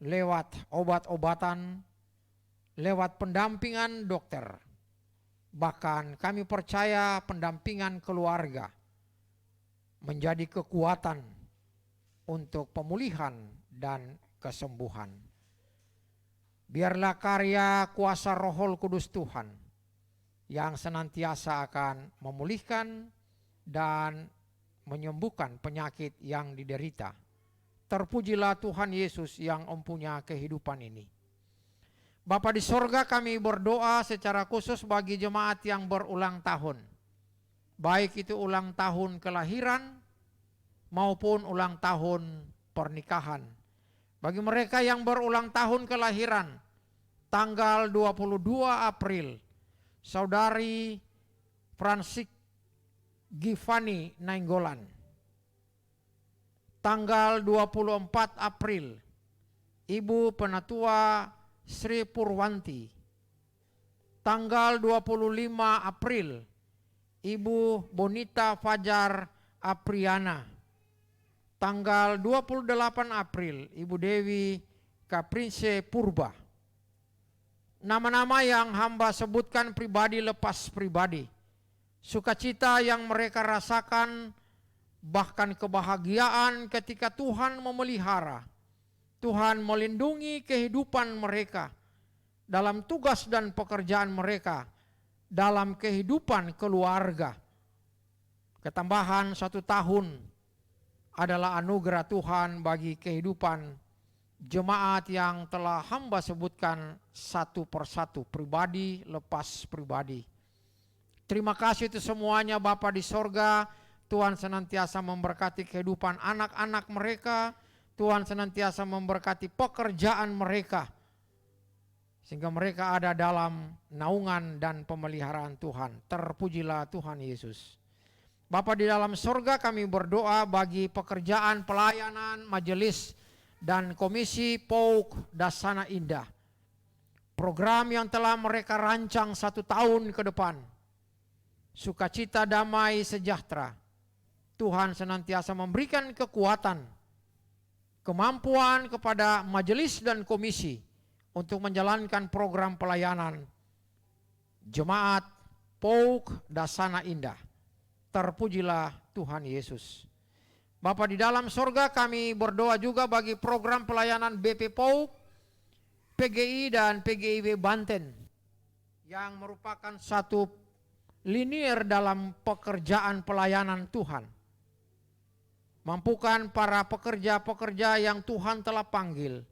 Lewat obat-obatan, lewat pendampingan dokter. Bahkan kami percaya pendampingan keluarga, menjadi kekuatan untuk pemulihan dan kesembuhan. Biarlah karya kuasa Roh Kudus Tuhan yang senantiasa akan memulihkan dan menyembuhkan penyakit yang diderita. Terpujilah Tuhan Yesus yang mempunyai kehidupan ini. Bapa di sorga, kami berdoa secara khusus bagi jemaat yang berulang tahun. Baik itu ulang tahun kelahiran maupun ulang tahun pernikahan. Bagi mereka yang berulang tahun kelahiran, tanggal 22 April, Saudari Fransik Givani Nainggolan. Tanggal 24 April, Ibu Penatua Sri Purwanti. Tanggal 25 April, Ibu Bonita Fajar Apriana. Tanggal 28 April, Ibu Dewi Kaprinse Purba. Nama-nama yang hamba sebutkan pribadi lepas pribadi. Sukacita yang mereka rasakan, bahkan kebahagiaan ketika Tuhan memelihara. Tuhan melindungi kehidupan mereka dalam tugas dan pekerjaan mereka, dalam kehidupan keluarga. Ketambahan 1 tahun adalah anugerah Tuhan bagi kehidupan jemaat yang telah hamba sebutkan satu persatu, pribadi lepas pribadi. Terima kasih itu semuanya Bapa di sorga. Tuhan senantiasa memberkati kehidupan anak-anak mereka. Tuhan senantiasa memberkati pekerjaan mereka, sehingga mereka ada dalam naungan dan pemeliharaan Tuhan. Terpujilah Tuhan Yesus. Bapa di dalam sorga, kami berdoa bagi pekerjaan pelayanan majelis dan komisi POUK Dasana Indah. Program yang telah mereka rancang 1 tahun ke depan. Sukacita, damai, sejahtera. Tuhan senantiasa memberikan kekuatan, kemampuan kepada majelis dan komisi untuk menjalankan program pelayanan jemaat POUK Dasana Indah. Terpujilah Tuhan Yesus. Bapa di dalam sorga, kami berdoa juga bagi program pelayanan BP POUK, PGI dan PGIW Banten yang merupakan satu linier dalam pekerjaan pelayanan Tuhan. Mampukan para pekerja-pekerja yang Tuhan telah panggil,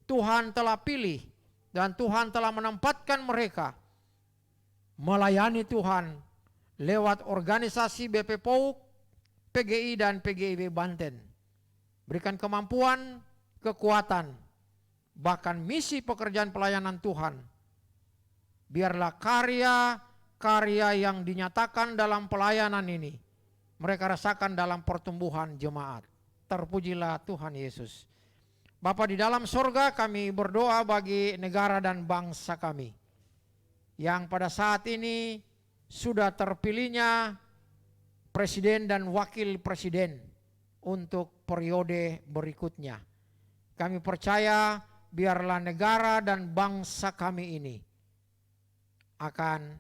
Tuhan telah pilih, dan Tuhan telah menempatkan mereka melayani Tuhan lewat organisasi BP POUK, PGI dan PGIW Banten. Berikan kemampuan, kekuatan, bahkan misi pekerjaan pelayanan Tuhan. Biarlah karya yang dinyatakan dalam pelayanan ini mereka rasakan dalam pertumbuhan jemaat. Terpujilah Tuhan Yesus. Bapa di dalam sorga, kami berdoa bagi negara dan bangsa kami yang pada saat ini sudah terpilihnya presiden dan wakil presiden untuk periode berikutnya. Kami percaya biarlah negara dan bangsa kami ini akan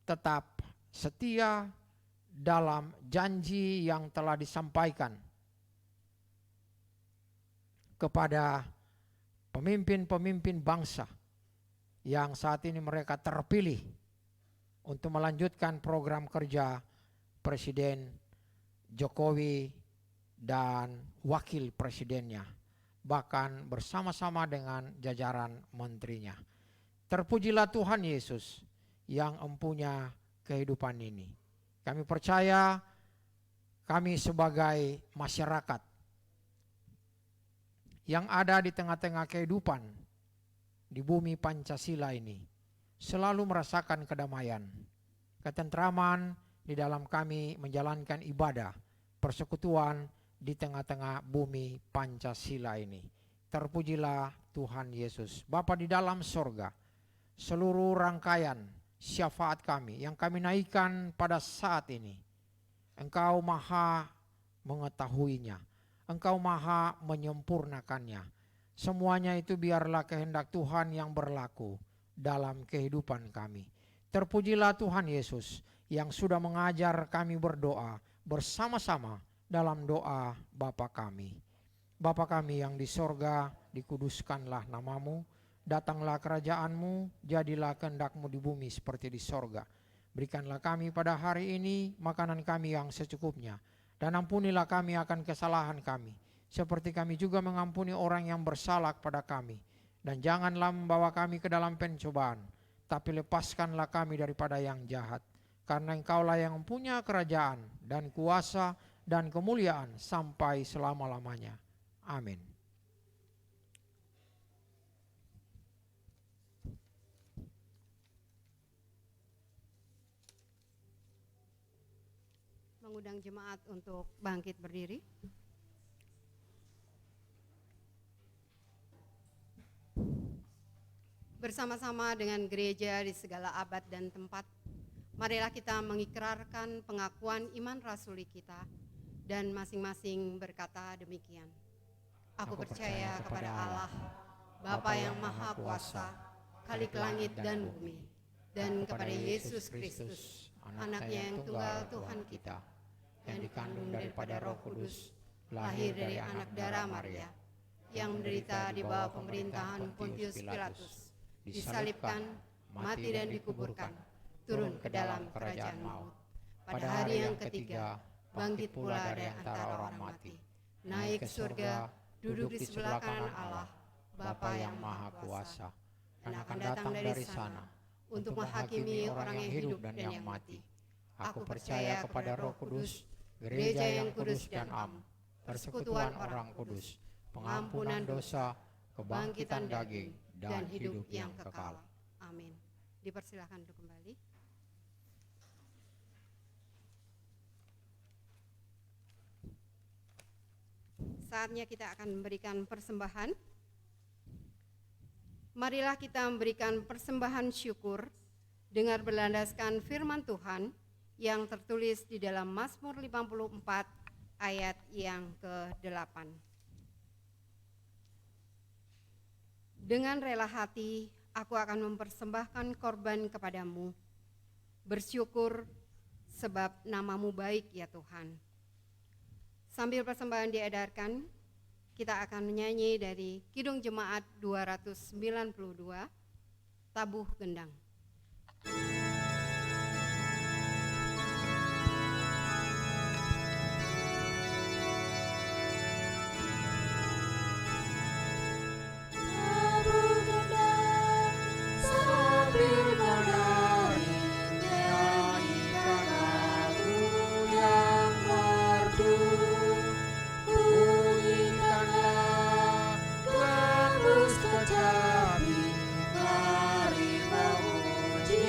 tetap setia dalam janji yang telah disampaikan kepada pemimpin-pemimpin bangsa yang saat ini mereka terpilih untuk melanjutkan program kerja Presiden Jokowi dan wakil presidennya, bahkan bersama-sama dengan jajaran menterinya. Terpujilah Tuhan Yesus yang mempunyai kehidupan ini. Kami percaya kami sebagai masyarakat yang ada di tengah-tengah kehidupan di bumi Pancasila ini selalu merasakan kedamaian, ketentraman di dalam kami menjalankan ibadah persekutuan di tengah-tengah bumi Pancasila ini. Terpujilah Tuhan Yesus. Bapa di dalam sorga, seluruh rangkaian syafaat kami yang kami naikkan pada saat ini, Engkau maha mengetahuinya, Engkau maha menyempurnakannya. Semuanya itu biarlah kehendak Tuhan yang berlaku dalam kehidupan kami. Terpujilah Tuhan Yesus yang sudah mengajar kami berdoa bersama-sama dalam doa Bapa kami. Bapa kami yang di sorga, dikuduskanlah namamu, datanglah kerajaanmu, jadilah kehendak-mu di bumi seperti di sorga. Berikanlah kami pada hari ini makanan kami yang secukupnya, dan ampunilah kami akan kesalahan kami, seperti kami juga mengampuni orang yang bersalah kepada kami. Dan janganlah membawa kami ke dalam pencobaan, tapi lepaskanlah kami daripada yang jahat. Karena Engkaulah yang punya kerajaan dan kuasa dan kemuliaan sampai selama-lamanya. Amin. Mengundang jemaat untuk bangkit berdiri. Bersama-sama dengan gereja di segala abad dan tempat, marilah kita mengikrarkan pengakuan iman rasuli kita dan masing-masing berkata demikian. Aku percaya kepada Allah, Bapa yang Maha Kuasa, Khalik langit dan bumi, dan kepada Yesus Kristus, Anaknya yang tunggal Tuhan kita, yang dikandung daripada Roh Kudus, lahir dari anak darah Maria, yang menderita di bawah pemerintahan Pontius Pilatus, disalibkan, mati dan dikuburkan, turun ke dalam kerajaan maut. Pada hari yang ketiga, bangkit pula dari antara orang mati, naik ke surga, duduk di sebelah kanan Allah, Bapa yang Maha Kuasa, dan akan datang dari sana untuk menghakimi orang yang hidup dan yang mati. Aku percaya kepada Roh Kudus, gereja yang kudus dan am, persekutuan orang kudus, pengampunan dosa, kebangkitan daging, dan hidup yang kekal. Amin. Dipersilakan untuk kembali. Saatnya kita akan memberikan persembahan. Marilah kita memberikan persembahan syukur dengan berlandaskan firman Tuhan yang tertulis di dalam Mazmur 54 ayat yang ke-8. Dengan rela hati aku akan mempersembahkan korban kepadamu, bersyukur sebab namamu baik ya Tuhan. Sambil persembahan diedarkan, kita akan menyanyi dari Kidung Jemaat 292, Tabuh Gendang. Kecapi, mari memuji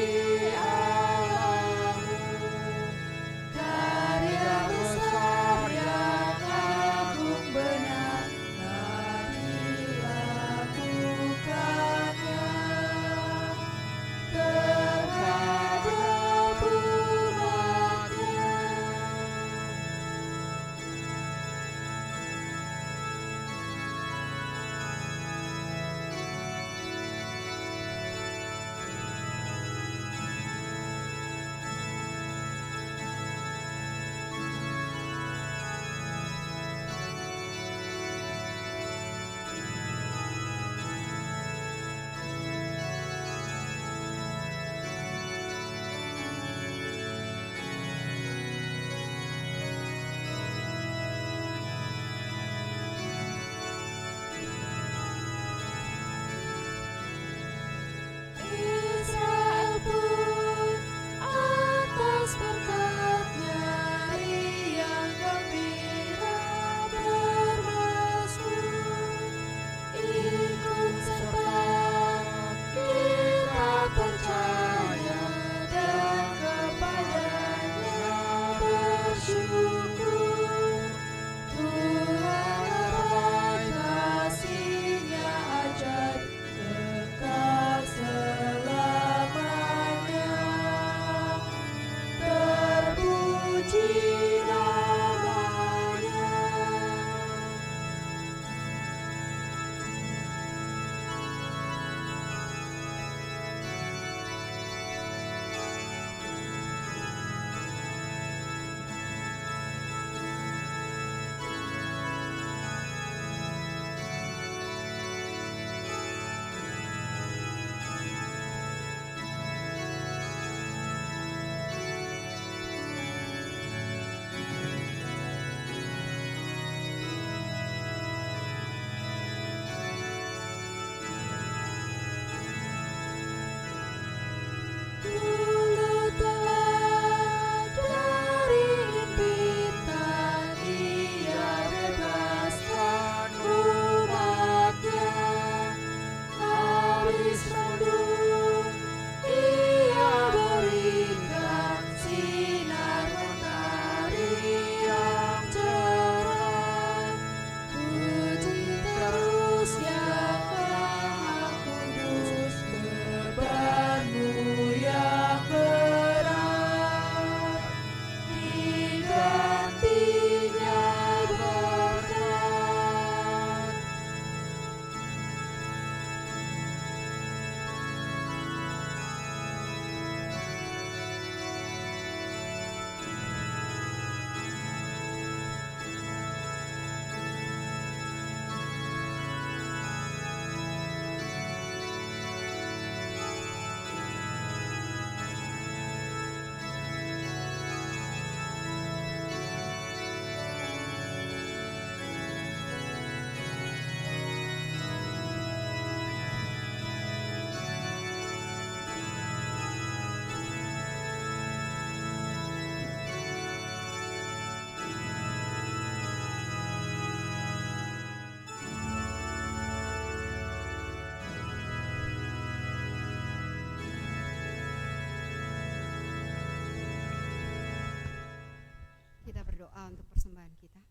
berdoa untuk persembahan kita.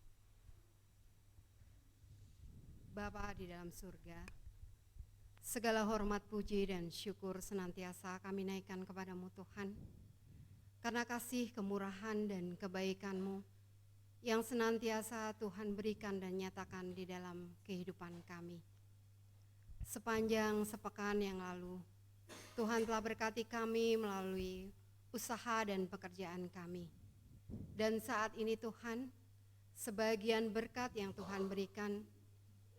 Bapa di dalam surga, segala hormat, puji, dan syukur senantiasa kami naikkan kepadamu Tuhan, karena kasih, kemurahan, dan kebaikan-Mu yang senantiasa Tuhan berikan dan nyatakan di dalam kehidupan kami. Sepanjang sepekan yang lalu, Tuhan telah berkati kami melalui usaha dan pekerjaan kami. Dan saat ini Tuhan, sebagian berkat yang Tuhan berikan,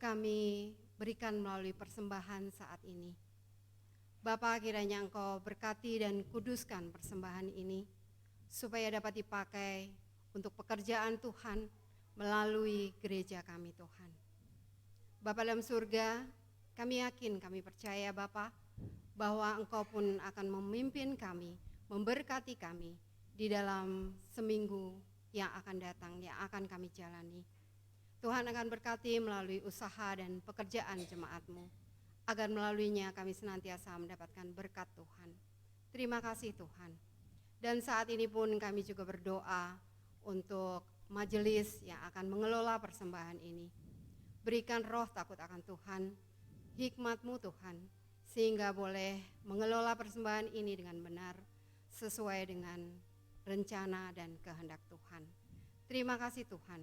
kami berikan melalui persembahan saat ini. Bapa, kiranya Engkau berkati dan kuduskan persembahan ini, supaya dapat dipakai untuk pekerjaan Tuhan melalui gereja kami Tuhan. Bapa dalam surga, kami yakin, kami percaya Bapa, bahwa Engkau pun akan memimpin kami, memberkati kami di dalam seminggu yang akan datang, yang akan kami jalani. Tuhan akan berkati melalui usaha dan pekerjaan jemaat-Mu, agar melaluinya kami senantiasa mendapatkan berkat Tuhan. Terima kasih Tuhan. Dan saat ini pun kami juga berdoa untuk majelis yang akan mengelola persembahan ini. Berikan roh takut akan Tuhan, hikmat-Mu Tuhan, sehingga boleh mengelola persembahan ini dengan benar, sesuai dengan rencana dan kehendak Tuhan. Terima kasih Tuhan.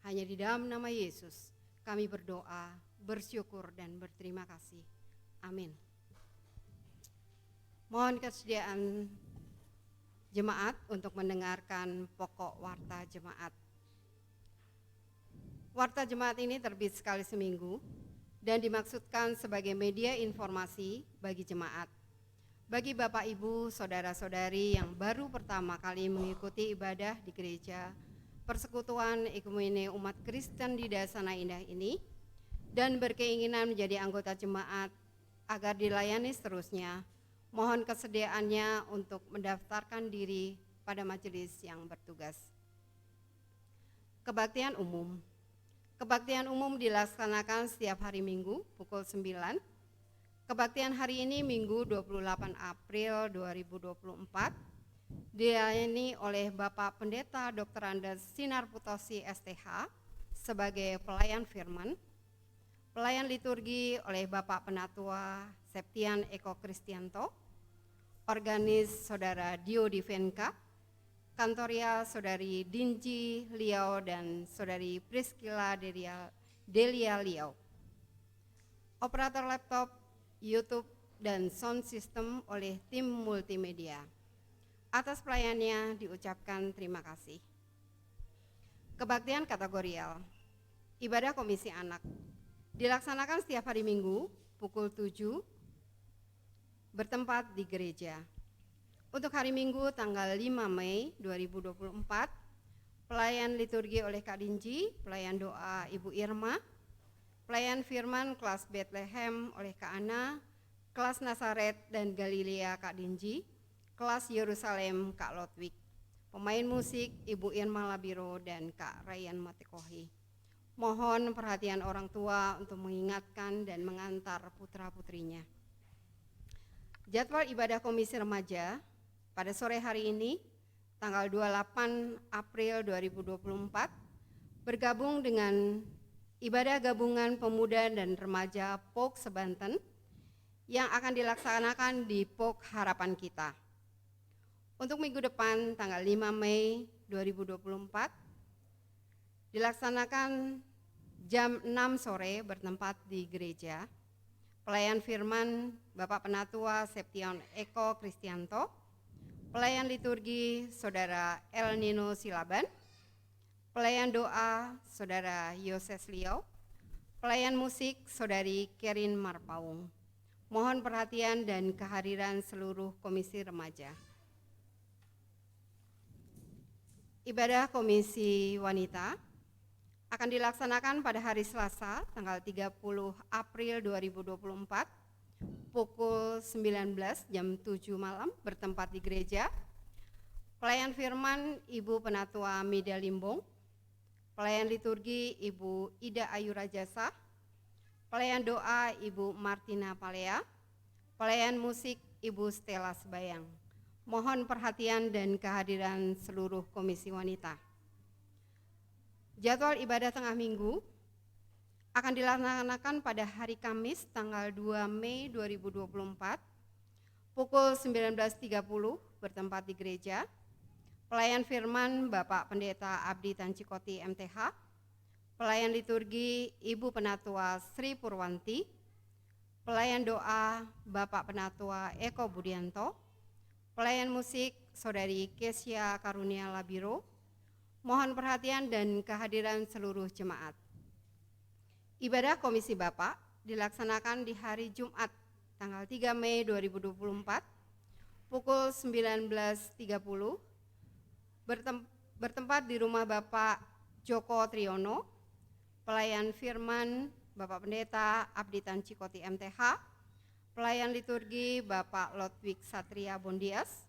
Hanya di dalam nama Yesus kami berdoa, bersyukur, dan berterima kasih. Amin. Mohon kesediaan jemaat untuk mendengarkan pokok warta jemaat. Warta jemaat ini terbit sekali seminggu dan dimaksudkan sebagai media informasi bagi jemaat. Bagi Bapak, Ibu, Saudara-saudari yang baru pertama kali mengikuti ibadah di gereja Persekutuan Ekumene Umat Kristen di Dasana Indah ini dan berkeinginan menjadi anggota jemaat agar dilayani seterusnya, mohon kesediaannya untuk mendaftarkan diri pada majelis yang bertugas. Kebaktian umum. Kebaktian umum dilaksanakan setiap hari Minggu pukul 9. Kebaktian hari ini Minggu 28 April 2024 dilayani oleh Bapak Pendeta Dr. Andes Sinar Putosi STH sebagai pelayan firman. Pelayan liturgi oleh Bapak Penatua Septian Eko Kristianto, organis Saudara Dio Divenka, kantoria Saudari Dinji Liao dan Saudari Priscilla Delia Liao. Operator laptop, YouTube, dan sound system oleh tim multimedia. Atas pelayannya diucapkan terima kasih. Kebaktian kategorial. Ibadah Komisi Anak dilaksanakan setiap hari Minggu pukul 7 bertempat di gereja. Untuk hari Minggu tanggal 5 Mei 2024, pelayan liturgi oleh Kak Dinji, pelayan doa Ibu Irma, pelayan firman kelas Bethlehem oleh Kak Ana, kelas Nazaret dan Galilea Kak Dinji, kelas Yerusalem Kak Lotwik, pemain musik Ibu Irma Labiro dan Kak Ryan Matekohi. Mohon perhatian orang tua untuk mengingatkan dan mengantar putra-putrinya. Jadwal ibadah Komisi Remaja pada sore hari ini, tanggal 28 April 2024, bergabung dengan ibadah gabungan pemuda dan remaja POK Sebanten yang akan dilaksanakan di POK Harapan Kita. Untuk minggu depan tanggal 5 Mei 2024 dilaksanakan jam 6 sore bertempat di gereja. Pelayan firman Bapak Penatua Septian Eko Kristianto, pelayan liturgi Saudara El Nino Silaban, pelayan doa Saudara Yoses Liao, pelayan musik Saudari Kerin Marpaung. Mohon perhatian dan kehadiran seluruh komisi remaja. Ibadah Komisi Wanita akan dilaksanakan pada hari Selasa tanggal 30 April 2024 pukul 19 jam 7 malam bertempat di gereja. Pelayan firman Ibu Penatua Mida Limbong, pelayan liturgi Ibu Ida Ayu Rajasa, pelayan doa Ibu Martina Palea, pelayan musik Ibu Stella Sebayang. Mohon perhatian dan kehadiran seluruh komisi wanita. Jadwal ibadah tengah minggu akan dilaksanakan pada hari Kamis tanggal 2 Mei 2024 pukul 19.30 bertempat di gereja. Pelayan firman Bapak Pendeta Abdi Tancikoti MTH, pelayan liturgi Ibu Penatua Sri Purwanti, pelayan doa Bapak Penatua Eko Budianto, pelayan musik Saudari Kesia Karunia Labiro. Mohon perhatian dan kehadiran seluruh jemaat. Ibadah Komisi Bapak dilaksanakan di hari Jumat tanggal 3 Mei 2024 pukul 19.30 bertempat di rumah Bapak Joko Triyono, pelayan firman Bapak Pendeta Abdi Tancikoti MTH, pelayan liturgi Bapak Lodwig Satria Bondias.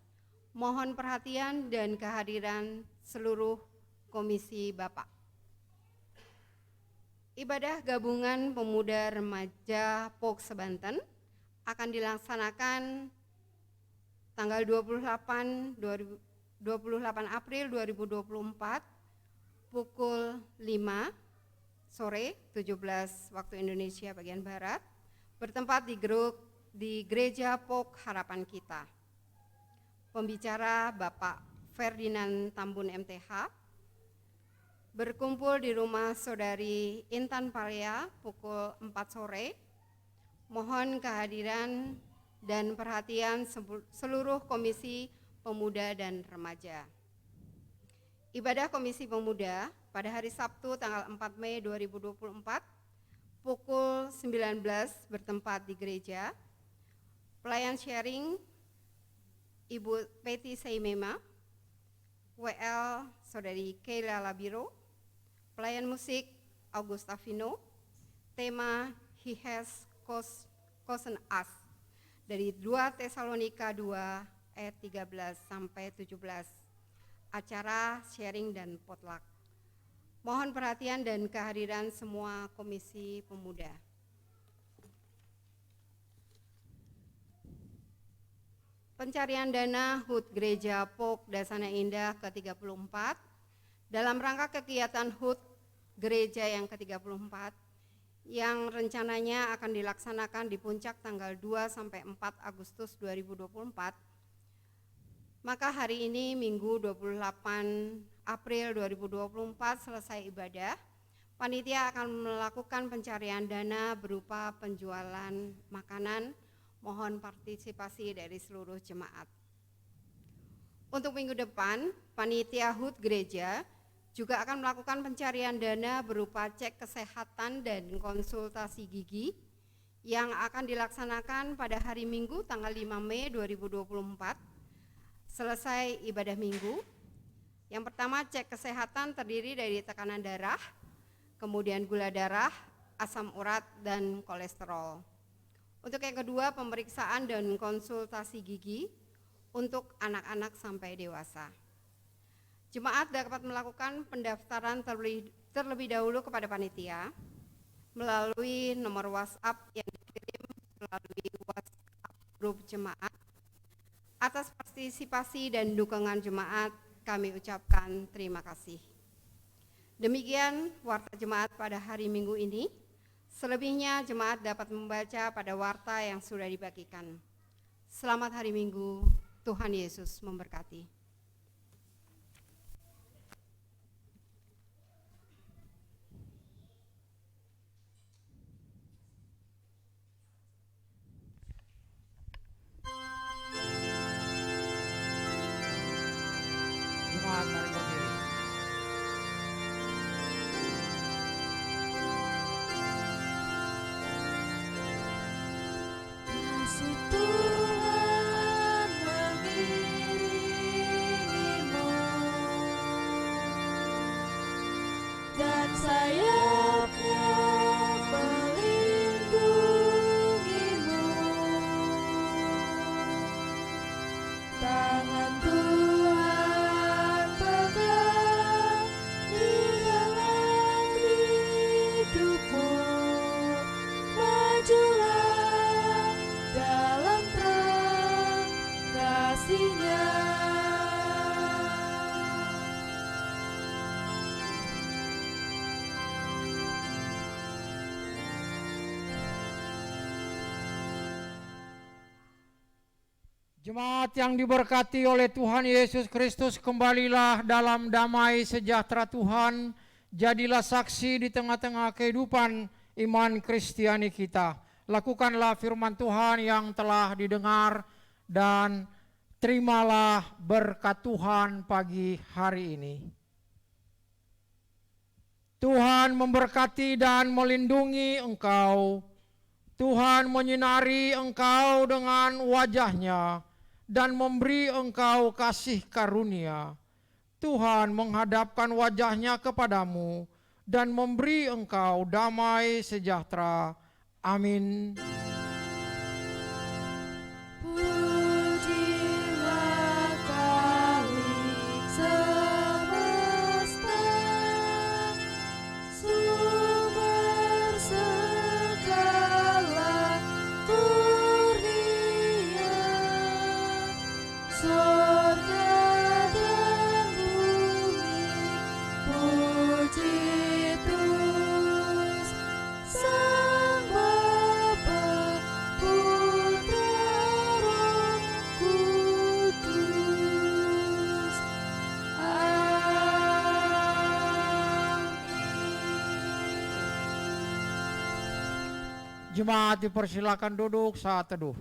Mohon perhatian dan kehadiran seluruh komisi Bapak. Ibadah gabungan pemuda remaja POK Sebanten akan dilaksanakan tanggal 28 April 2024 pukul 5 sore 17 waktu Indonesia bagian Barat bertempat di Gereja POK Harapan Kita. Pembicara Bapak Ferdinand Tambun MTH, berkumpul di rumah Saudari Intan Palia pukul 4 sore. Mohon kehadiran dan perhatian seluruh komisi pemuda dan remaja. Ibadah Komisi Pemuda pada hari Sabtu tanggal 4 Mei 2024 pukul 19 bertempat di gereja. Pelayan sharing Ibu Peti Seimema, WL Saudari Keila Labiro, pelayan musik Augustafino, tema He Has Chosen Us dari 2 Tesalonika 2 ayat 13 sampai 17, acara sharing dan potluck. Mohon perhatian dan kehadiran semua komisi pemuda. Pencarian dana HUT Gereja POK Dasana Indah ke-34 dalam rangka kegiatan HUT Gereja yang ke-34 yang rencananya akan dilaksanakan di puncak tanggal 2 sampai 4 Agustus 2024. Maka hari ini Minggu 28 April 2024 selesai ibadah, panitia akan melakukan pencarian dana berupa penjualan makanan. Mohon partisipasi dari seluruh jemaat. Untuk minggu depan, panitia HUT Gereja juga akan melakukan pencarian dana berupa cek kesehatan dan konsultasi gigi yang akan dilaksanakan pada hari Minggu tanggal 5 Mei 2024 selesai ibadah minggu. Yang pertama, cek kesehatan terdiri dari tekanan darah, kemudian gula darah, asam urat, dan kolesterol. Untuk yang kedua, pemeriksaan dan konsultasi gigi untuk anak-anak sampai dewasa. Jemaat dapat melakukan pendaftaran terlebih dahulu kepada panitia melalui nomor WhatsApp yang dikirim melalui WhatsApp grup jemaat. Atas partisipasi dan dukungan jemaat, kami ucapkan terima kasih. Demikian warta jemaat pada hari Minggu ini. Selebihnya jemaat dapat membaca pada warta yang sudah dibagikan. Selamat hari Minggu, Tuhan Yesus memberkati. Jemaat mari berdiri. Kasih Tuhan mengiringi Jemaat yang diberkati oleh Tuhan Yesus Kristus, kembalilah dalam damai sejahtera Tuhan. Jadilah saksi di tengah-tengah kehidupan iman Kristiani kita. Lakukanlah firman Tuhan yang telah didengar dan terimalah berkat Tuhan pagi hari ini. Tuhan memberkati dan melindungi engkau. Tuhan menyinari engkau dengan wajah-Nya dan memberi engkau kasih karunia. Tuhan menghadapkan wajah-Nya kepadamu dan memberi engkau damai sejahtera. Amin. Pujilah Kali semesta, sumber segala kurnia, sorga dan bumi, puji terus Sang Bapa, Putra, Roh Kudus. Amin. Jemaat dipersilakan duduk saat teduh.